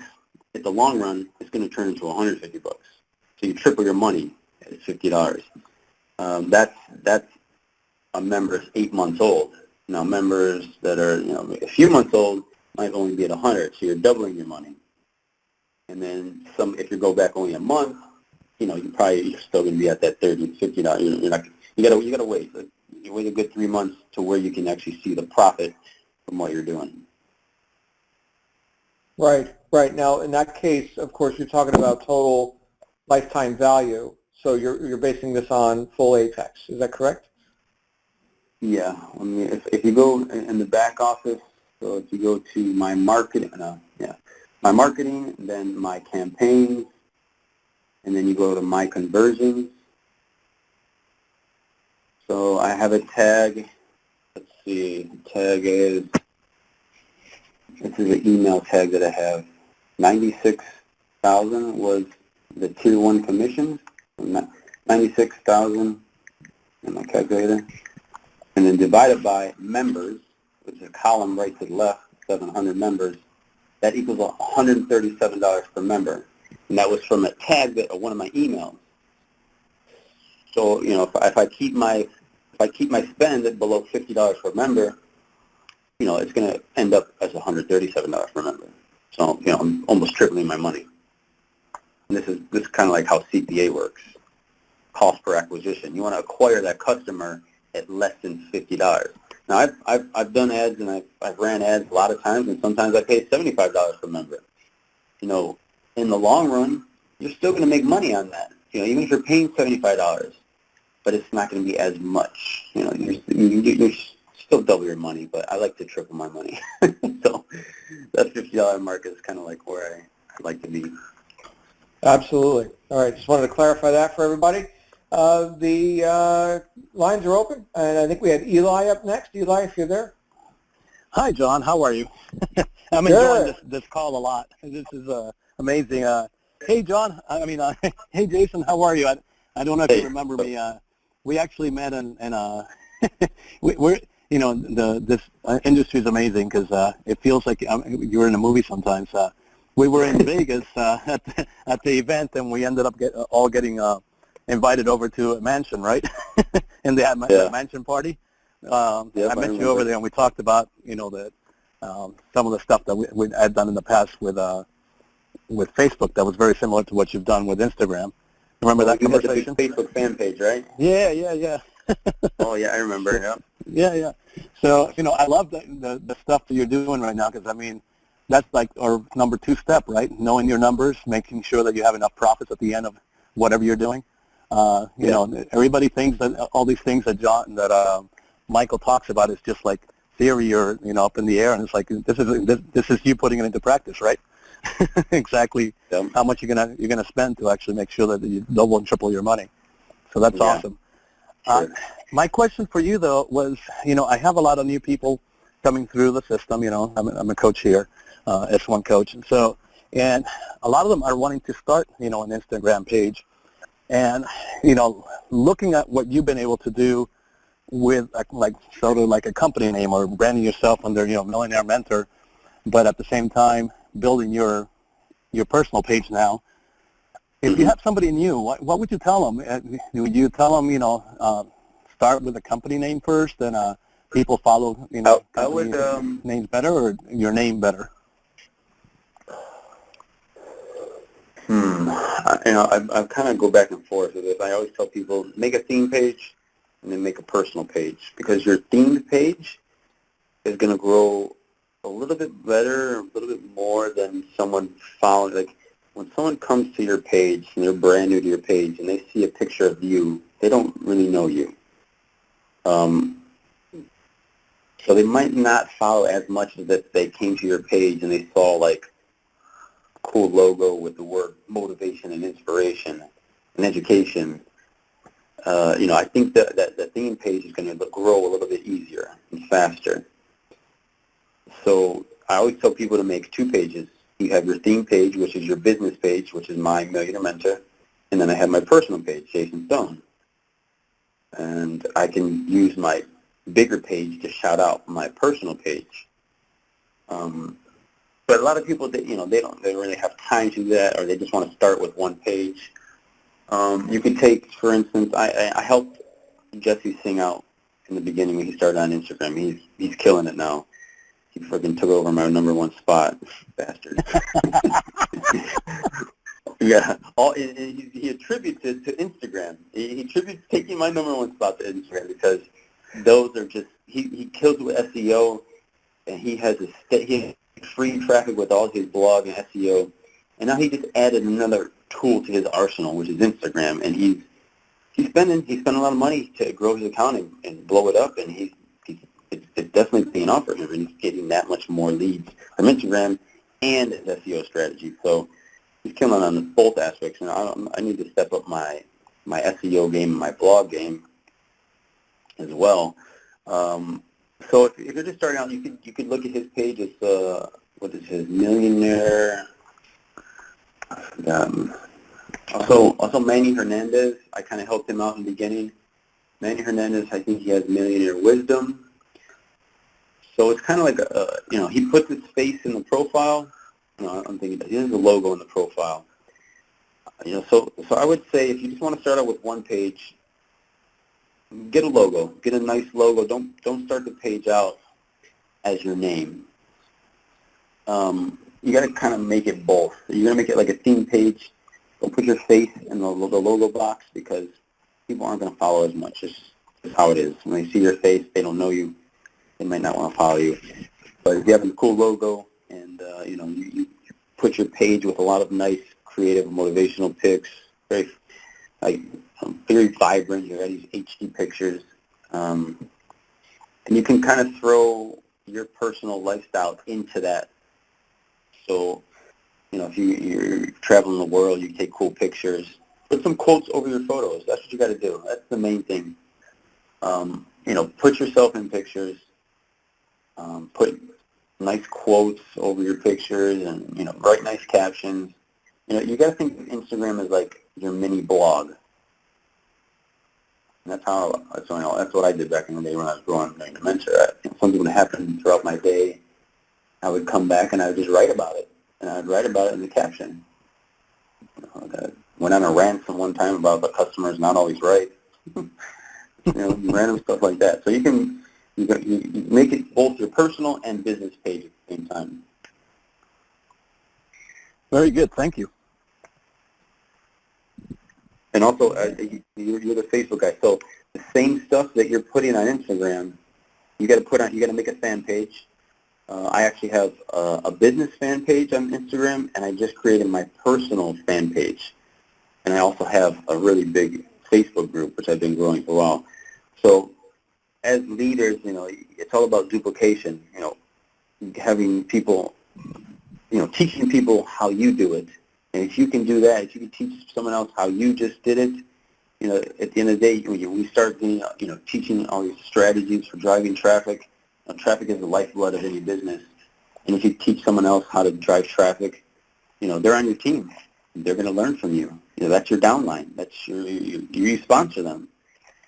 at the long run, it's going to turn into $150. So you triple your money at $50. That's a member's 8 months old. Now members that are a few months old might only be at 100, so you're doubling your money. And then if you go back only a month, you're still going to be at that $30, $50. You got to wait. You wait a good 3 months to where you can actually see the profit from what you're doing. Right. Now, in that case, of course, you're talking about total lifetime value. So you're basing this on full Apex. Is that correct? Yeah. I mean, if you go in the back office, so if you go to my marketing, then my campaigns, and then you go to my conversions. So I have a tag. Let's see. The tag is, this is an email tag that I have. 96,000 was the tier 1 commissions. 96,000 in my calculator. And then divided by members, which is a column right to the left, 700 members. That equals $137 per member. And that was from a tag that one of my emails. So, if I keep my spend at below $50 per member, it's going to end up as $137 per member. So, I'm almost tripling my money. And this is kind of like how CPA works. Cost per acquisition. You want to acquire that customer at less than $50. Now, I've done ads, and I've ran ads a lot of times, and sometimes I pay $75 per member. In the long run, you're still going to make money on that. Even if you're paying $75, but it's not going to be as much. You're still double your money, but I like to triple my money. So that $50 mark is kind of like where I like to be. Absolutely. All right. Just wanted to clarify that for everybody. The lines are open, and I think we had Eli up next. Eli, if you're there. Hi, John. How are you? I'm enjoying this call a lot. This is amazing. Hey, John. Hey, Jason. How are you? I don't know if you remember me. We actually met, and we're this industry is amazing because it feels like you're in a movie sometimes. We were in Vegas at the event, and we ended up all getting invited over to a mansion, right? And they had a mansion party. I met you over there, and we talked about some of the stuff that we had done in the past with Facebook that was very similar to what you've done with Instagram. Remember that conversation? The Facebook fan page, right? Yeah. Oh yeah, I remember. Yeah. So I love the stuff that you're doing right now because that's like our number 2 step, right? Knowing your numbers, making sure that you have enough profits at the end of whatever you're doing. Everybody thinks that all these things that Michael talks about is just like theory or up in the air, and it's like this is you putting it into practice, right? Exactly. How much you're gonna spend to actually make sure that you double and triple your money. So that's awesome. My question for you, though, was, I have a lot of new people coming through the system. I'm a coach here, S1 coach. And a lot of them are wanting to start, an Instagram page. And, looking at what you've been able to do with, like sort of like a company name or branding yourself under, Millionaire Mentor, but at the same time building your personal page now. If you have somebody new, what would you tell them? Would you tell them, start with a company name first, and people follow, I would, names better, or your name better? I kind of go back and forth with this. I always tell people, make a theme page and then make a personal page, because your themed page is going to grow a little bit better, a little bit more than someone following. Like, when someone comes to your page and they're brand new to your page and they see a picture of you, they don't really know you. So they might not follow as much as if they came to your page and they saw, like, a cool logo with the word motivation and inspiration and education. I think that the theme page is going to grow a little bit easier and faster. So I always tell people to make 2 pages. You have your theme page, which is your business page, which is my Millionaire Mentor, and then I have my personal page, Jason Stone. And I can use my bigger page to shout out my personal page. But a lot of people, they don't really have time to do that, or they just want to start with 1 page. You could take, for instance, I helped Jesse sing out in the beginning when he started on Instagram. He's killing it now. He freaking took over my #1 spot, bastard. Yeah, he attributes it to Instagram. He attributes taking my #1 spot to Instagram, because those are just, he kills with SEO, and he has free traffic with all his blog and SEO, and now he just added another tool to his arsenal, which is Instagram, and he's spent a lot of money to grow his account and blow it up, and it's definitely paying off for him, and he's getting that much more leads from Instagram and his SEO strategy. So he's killing on both aspects, and I need to step up my SEO game and my blog game as well. So if you're just starting out, you could look at his page. It's what is his, Millionaire? Also Manny Hernandez. I kind of helped him out in the beginning. Manny Hernandez, I think he has Millionaire Wisdom. So it's kind of like he puts his face in the profile. I'm thinking he has a logo in the profile. So I would say, if you just want to start out with 1 page, get a logo. Get a nice logo. Don't start the page out as your name. You got to kind of make it both. You're going to make it like a theme page. Don't put your face in the logo box, because people aren't going to follow as much. It's just how it is. When they see your face, they don't know you. They might not want to follow you. But if you have a cool logo, and you put your page with a lot of nice, creative, motivational pics, very vibrant. You got these HD pictures, and you can kind of throw your personal lifestyle into that. So, if you're traveling the world, you take cool pictures. Put some quotes over your photos. That's what you got to do. That's the main thing. Put yourself in pictures. Put nice quotes over your pictures, and write nice captions. You got to think of Instagram as like your mini blog. And that's what I did back in the day when I was growing up, to mentor. Something would happen throughout my day. I would come back and I would just write about it, and I would write about it in the caption. I went on a rant one time about the customer's not always right. Random stuff like that. So you make it both your personal and business page at the same time. Very good. Thank you. And also, you're the Facebook guy, so the same stuff that you're putting on Instagram, you got to make a fan page. I actually have a business fan page on Instagram, and I just created my personal fan page. And I also have a really big Facebook group, which I've been growing for a while. So as leaders, it's all about duplication, having people, teaching people how you do it. And if you can do that, if you can teach someone else how you just did it, you know, at the end of the day, when we start doing, you know, teaching all these strategies for driving traffic, traffic is the lifeblood of any business. And if you teach someone else how to drive traffic, you know, they're on your team. They're going to learn from you. You know, that's your downline. That's you sponsor them.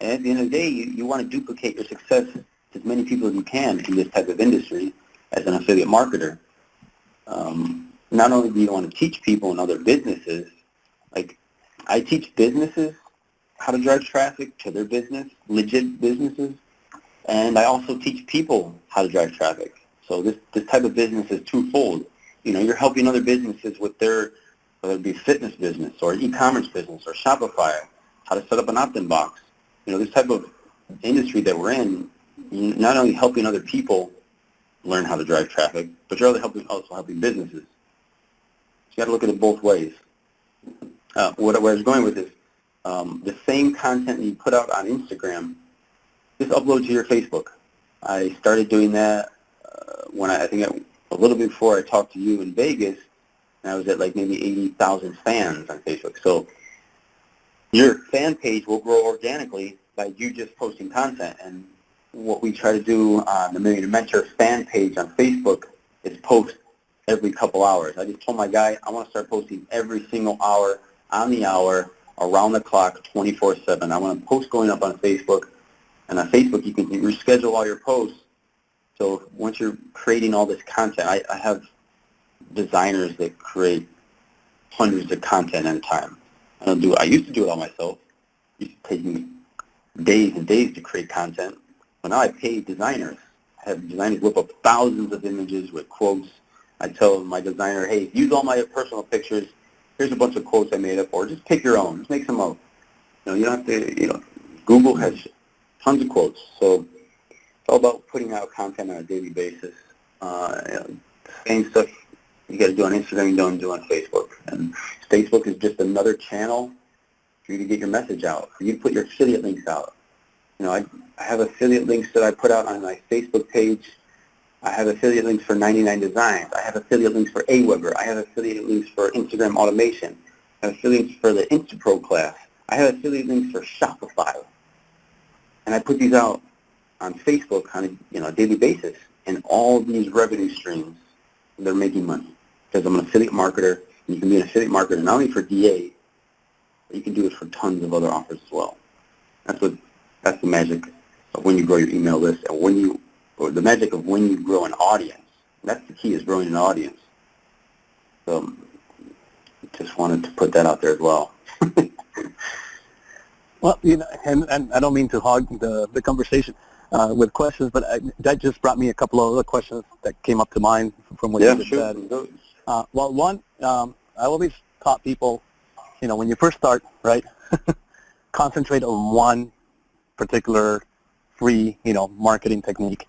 And at the end of the day, you want to duplicate your success to as many people as you can in this type of industry as an affiliate marketer. Not only do you want to teach people in other businesses, like I teach businesses how to drive traffic to their business, legit businesses, and I also teach people how to drive traffic. So this type of business is twofold. You know, you're helping other businesses with their, whether it be fitness business or e-commerce business or Shopify, how to set up an opt-in box. You know, this type of industry that we're in, you're not only helping other people learn how to drive traffic, but you're also helping businesses. So you got to look at it both ways. Where I was going with this, the same content that you put out on Instagram, just upload to your Facebook. I started doing that when I think a little bit before I talked to you in Vegas, and I was at like maybe 80,000 fans on Facebook. So your fan page will grow organically by you just posting content. And what we try to do on the Millionaire Mentor fan page on Facebook is post every couple hours. I just told my guy I want to start posting every single hour, on the hour, around the clock, 24/7. I want to post going up on Facebook. And on Facebook, you can reschedule all your posts. So once you're creating all this content, I have designers that create hundreds of content at a time. I used to do it all myself. It used to take me days and days to create content. But now I pay designers. I have designers whip up thousands of images with quotes. I tell my designer, hey, use all my personal pictures. Here's a bunch of quotes I made up, or just pick your own. Just make some up. You don't have to, Google has tons of quotes. So it's all about putting out content on a daily basis. Same stuff you got to do on Instagram, you don't do on Facebook. And Facebook is just another channel for you to get your message out, for you to put your affiliate links out. I have affiliate links that I put out on my Facebook page. I have affiliate links for 99 Designs. I have affiliate links for Aweber. I have affiliate links for Instagram automation. I have affiliate links for the InstaPro class. I have affiliate links for Shopify. And I put these out on Facebook on a daily basis. And all these revenue streams, they're making money. Because I'm an affiliate marketer, and you can be an affiliate marketer not only for DA, but you can do it for tons of other offers as well. That's the magic of when you grow your email list, and the magic of when you grow an audience. That's the key, is growing an audience. So just wanted to put that out there as well. Well, and I don't mean to hog the conversation with questions, but that just brought me a couple of other questions that came up to mind from what you just said. Well, one, I always taught people, when you first start, right, concentrate on one particular free, marketing technique,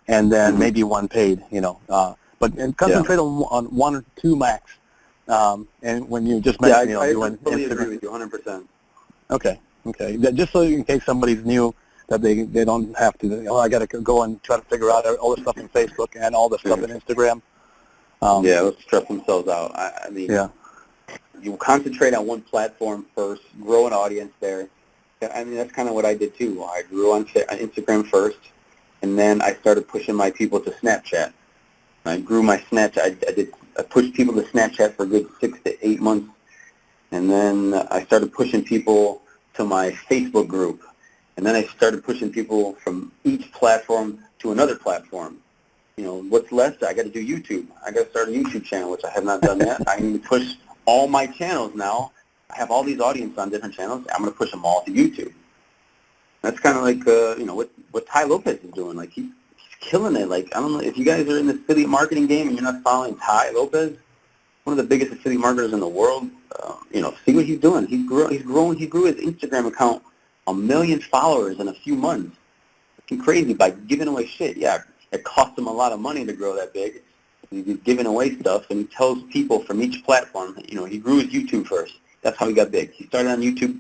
and then maybe one paid, but concentrate on one or two max. And when you just mentioned, I doing fully Instagram. agree with you 100%. Okay. Just so in case somebody's new, that they don't have to, I got to go and try to figure out all the stuff in Facebook and all the stuff in Instagram. Let's stress themselves out. I mean, you concentrate on one platform first, grow an audience there. I mean, that's kind of what I did too. I grew on Instagram first, and then I started pushing my people to Snapchat. I grew my Snapchat. I pushed people to Snapchat for a good 6 to 8 months, and then I started pushing people to my Facebook group, and then I started pushing people from each platform to another platform. What's left? I got to do YouTube. I got to start a YouTube channel, which I have not done yet. I need to push all my channels now. I have all these audiences on different channels. I'm going to push them all to YouTube. That's kind of like, what Tai Lopez is doing. Like, he's killing it. Like, I don't know if you guys are in the affiliate marketing game and you're not following Tai Lopez, one of the biggest affiliate marketers in the world. See what he's doing. He grew his Instagram account 1 million followers in a few months. It's crazy by giving away shit. Yeah, it cost him a lot of money to grow that big. He's giving away stuff, and he tells people from each platform. He grew his YouTube first. That's how he got big. He started on YouTube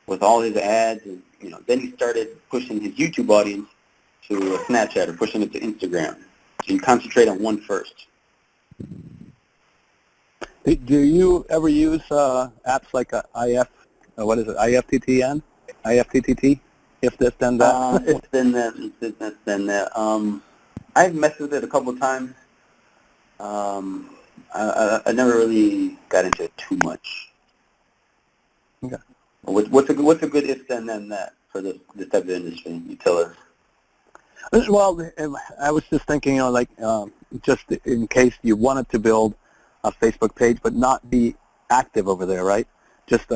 with all his ads, and then he started pushing his YouTube audience to Snapchat or pushing it to Instagram. So you concentrate on one first. Do you ever use apps like IF what is it, IFTTN? IFTTT? If this, then that? Then that. I've messed with it a couple of times. I never really got into it too much. Okay. What's a good if then that for this type of industry? You tell us. Well, I was just thinking, like, just in case you wanted to build a Facebook page but not be active over there, right? Just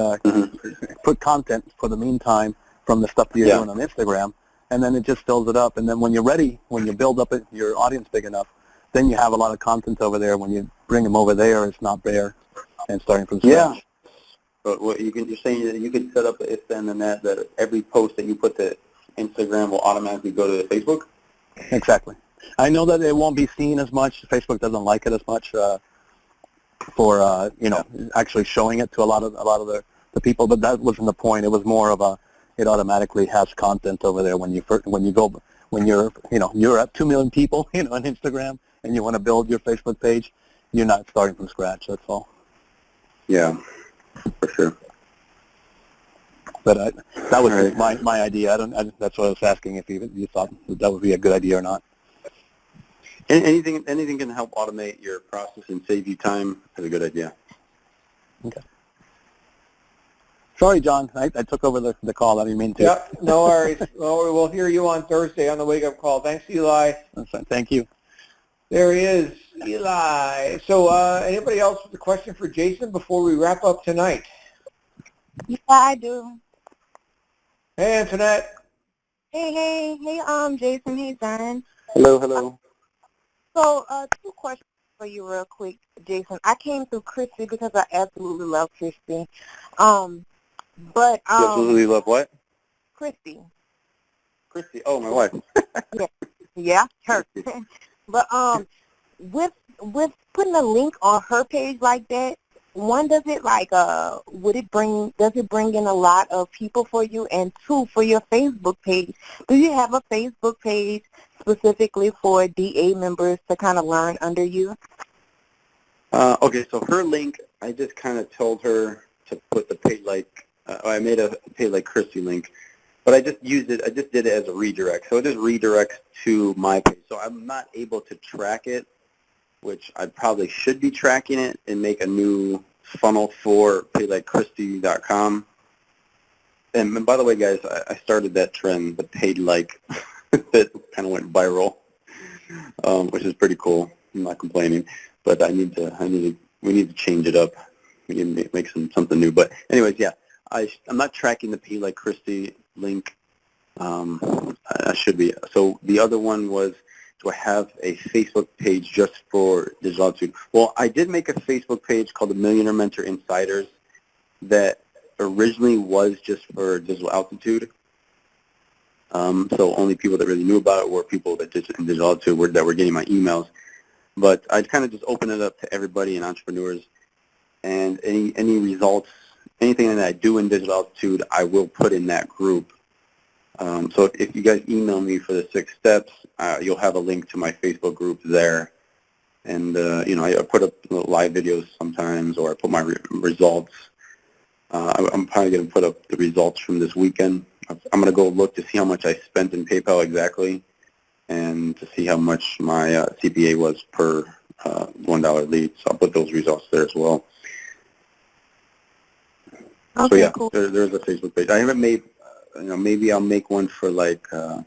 put content for the meantime from the stuff that you're doing on Instagram, and then it just fills it up. And then when you're ready, when you build up your audience big enough, then you have a lot of content over there. When you bring them over there, it's not there and starting from scratch. Yeah. But what you're saying that you could set up an if then and that every post that you put to Instagram will automatically go to Facebook? Exactly. I know that it won't be seen as much. Facebook doesn't like it as much for actually showing it to a lot of the people. But that wasn't the point. It was more of it automatically has content over there when you're at 2 million people on Instagram and you want to build your Facebook page. You're not starting from scratch. That's all. Yeah, for sure. But that was my idea. That's what I was asking, if you thought that would be a good idea or not. Anything can help automate your process and save you time is a good idea. Okay. Sorry, John. I took over the call. I didn't mean to. Yep, no worries. Well, we'll hear you on Thursday on the wake-up call. Thanks, Eli. That's fine. Thank you. There he is, Eli. So anybody else with a question for Jason before we wrap up tonight? Yeah, I do. Hey, Antoinette. Hey, Jason. Hey, John. Hello. So, 2 questions for you real quick, Jason. I came through Christy because I absolutely love Christy. But you absolutely love what? Christy. Christy. Oh, my wife. Yeah, her. But with putting a link on her page like that, one, does it does it bring in a lot of people for you? And 2, for your Facebook page, do you have a Facebook page specifically for DA members to kind of learn under you? Okay, so her link, I just kind of told her to put the page I made a page like Christy link, but I just did it as a redirect. So it just redirects to my page. So I'm not able to track it, which I probably should be tracking it and make a new funnel for paidlikechristy.com. And by the way, guys, I started that trend, the paid like, that kind of went viral, which is pretty cool. I'm not complaining, but we need to change it up. We need to make something new. But anyways, yeah, I'm not tracking the Paid Like Christy link. I should be. So the other one was, do I have a Facebook page just for digital altitude? Well, I did make a Facebook page called the Millionaire Mentor Insiders that originally was just for digital altitude. So only people that really knew about it were people that did in digital altitude that were getting my emails. But I'd kind of just open it up to everybody and entrepreneurs. And any results, anything that I do in digital altitude, I will put in that group. So if you guys email me for the 6 steps, you'll have a link to my Facebook group there. And, I put up live videos sometimes, or I put my results. I'm probably going to put up the results from this weekend. I'm going to go look to see how much I spent in PayPal exactly, and to see how much my CPA was per $1 lead. So I'll put those results there as well. Okay, so yeah, cool. There's a Facebook page. I haven't made, maybe I'll make one for like the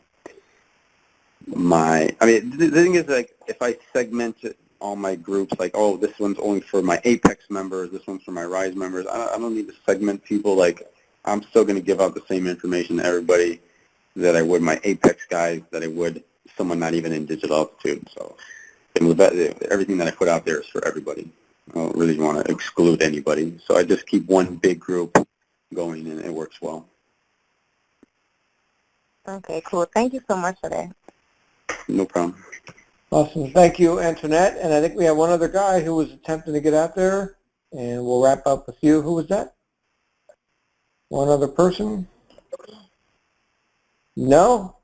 thing is, like, if I segment all my groups, like, oh, this one's only for my Apex members, this one's for my Rise members, I don't need to segment people. Like, I'm still going to give out the same information to everybody that I would my Apex guys, that I would someone not even in digital altitude. So everything that I put out there is for everybody. I don't really want to exclude anybody. So I just keep one big group going, and it works well. Okay, cool. Thank you so much for that. No problem. Awesome. Thank you, Antoinette. And I think we have one other guy who was attempting to get out there, and we'll wrap up with you. Who was that? One other person? No?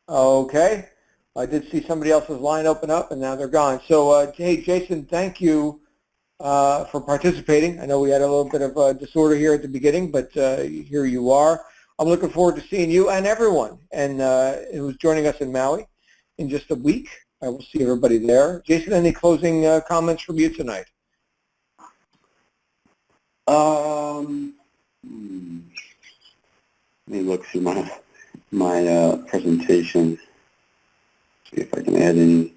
Okay. I did see somebody else's line open up, and now they're gone. So, hey, Jason, thank you for participating. I know we had a little bit of disorder here at the beginning, but here you are. I'm looking forward to seeing you and everyone and who's joining us in Maui in just a week. I will see everybody there. Jason, any closing comments from you tonight? Let me look through my presentation, see if I can add any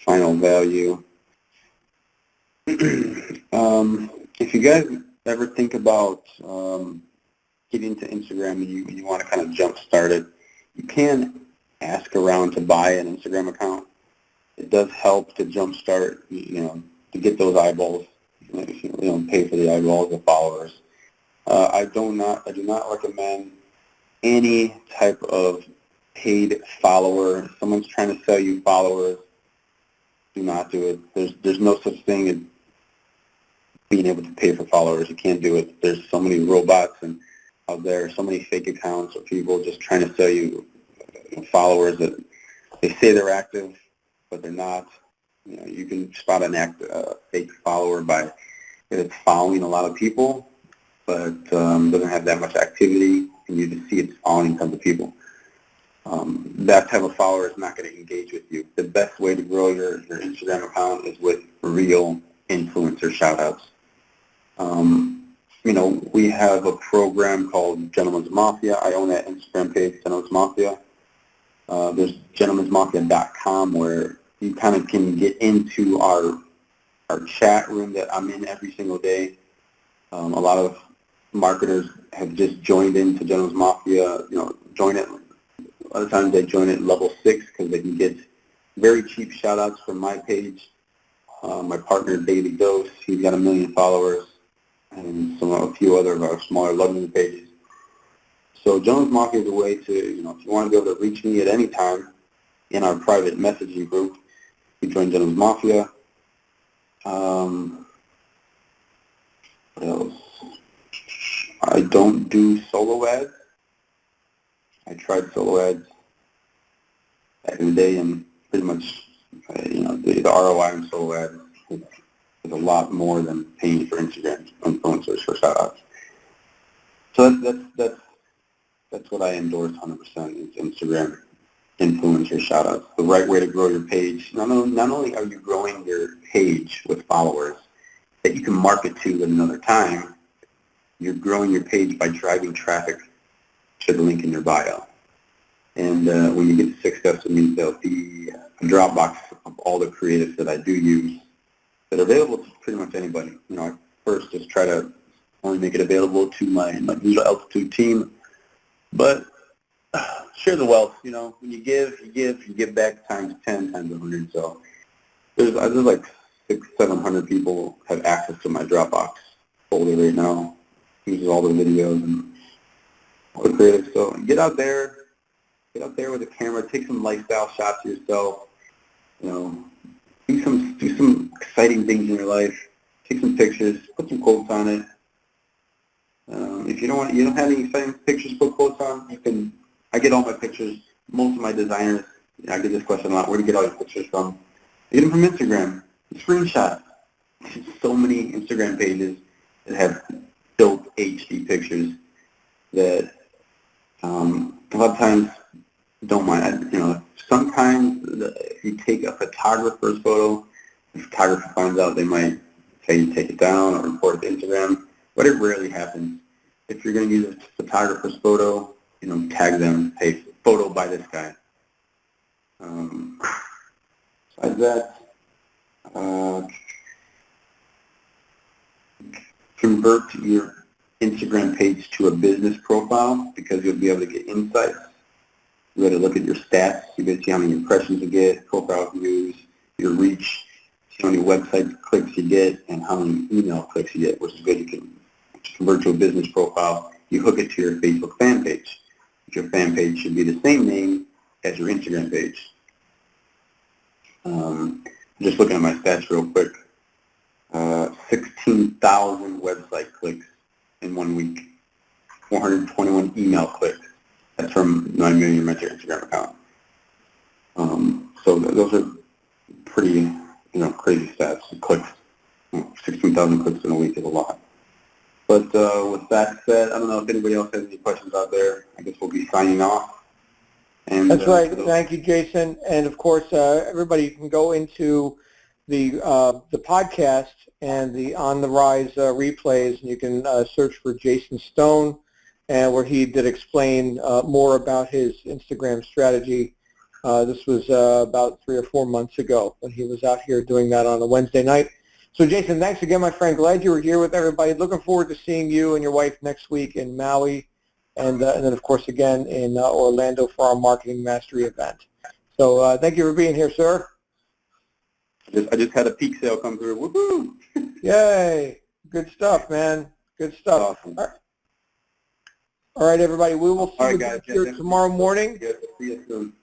final value. If you guys ever think about getting to Instagram and you want to kind of jump start it, you can ask around to buy an Instagram account. It does help to jump start, to get those eyeballs, pay for the eyeballs, the followers. I do not recommend any type of paid follower. If someone's trying to sell you followers, do not do it. There's no such thing as being able to pay for followers. You can't do it. There's so many robots and out there, so many fake accounts of people just trying to sell you followers that they say they're active, but they're not. You can spot a fake follower by if it's following a lot of people, but doesn't have that much activity, and you just see it's following tons of people. That type of follower is not going to engage with you. The best way to grow your Instagram account is with real influencer shout-outs. We have a program called Gentleman's Mafia. I own that Instagram page, Gentleman's Mafia. There's gentlemansmafia.com where you kind of can get into our chat room that I'm in every single day. A lot of marketers have just joined into Gentleman's Mafia, join it. A lot of times they join at level 6 because they can get very cheap shout-outs from my page. My partner, Daily Dose, he's got 1 million followers, and a few other of our smaller luxury pages. So Gentleman's Mafia is a way to, if you want to be able to reach me at any time in our private messaging group, you join Gentleman's Mafia. What else? I don't do solo ads. I tried solo ads back in the day, and pretty much, the ROI on solo ads is a lot more than paying for Instagram influencers for shout-outs. So that's what I endorse 100% is Instagram influencer shout-outs. The right way to grow your page. Not only are you growing your page with followers that you can market to at another time, you're growing your page by driving traffic to the link in your bio. And when you get to success, it means there'll be a Dropbox of all the creatives that I do use that are available to pretty much anybody. I first just try to only make it available to my Digital Altitude team, but share the wealth. When you give back times 10, times 100. So there's like 600-700 people have access to my Dropbox folder right now. Uses all the videos and all the creative. So get out there with a camera, take some lifestyle shots of yourself. Do some exciting things in your life. Take some pictures, put some quotes on it. If you don't have any exciting pictures to put quotes on, I get all my pictures. Most of my designers, I get this question a lot. Where do you get all your pictures from? I get them from Instagram. Screenshot. There's so many Instagram pages that have dope HD pictures that a lot of times don't mind. Sometimes if you take a photographer's photo, the photographer finds out, they might say you take it down or report it to Instagram, but it rarely happens. If you're going to use a photographer's photo, tag them, hey, photo by this guy. Besides that, convert your Instagram page to a business profile because you'll be able to get insights. You'll be able to look at your stats. You'll be able to see how many impressions you get, profile views, your reach, see how many website clicks you get, and how many email clicks you get, which is good. You can convert to a business profile. You hook it to your Facebook fan page. Your fan page should be the same name as your Instagram page. Just looking at my stats real quick. 16,000 website clicks in 1 week. 421 email clicks. That's from 9 million Metro Instagram account. So those are pretty, crazy stats, clicks. 16,000 clicks in a week is a lot. But with that said, I don't know if anybody else has any questions out there. I guess we'll be signing off. And, that's right. Thank you, Jason. And of course, everybody can go into the podcast and the On the Rise replays, and you can search for Jason Stone, and where he did explain more about his Instagram strategy. This was about 3 or 4 months ago when he was out here doing that on a Wednesday night. So, Jason, thanks again, my friend. Glad you were here with everybody. Looking forward to seeing you and your wife next week in Maui, and then, of course, again in Orlando for our Marketing Mastery event. So thank you for being here, sir. I just had a peak sale come through. Woohoo! Yay! Good stuff, man. Good stuff. Awesome. All right, everybody. We will see you guys, back here tomorrow morning. See you soon.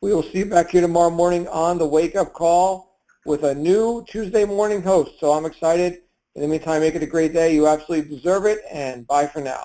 We will see you back here tomorrow morning on the Wake Up Call with a new Tuesday morning host. So I'm excited. In the meantime, make it a great day. You absolutely deserve it, and bye for now.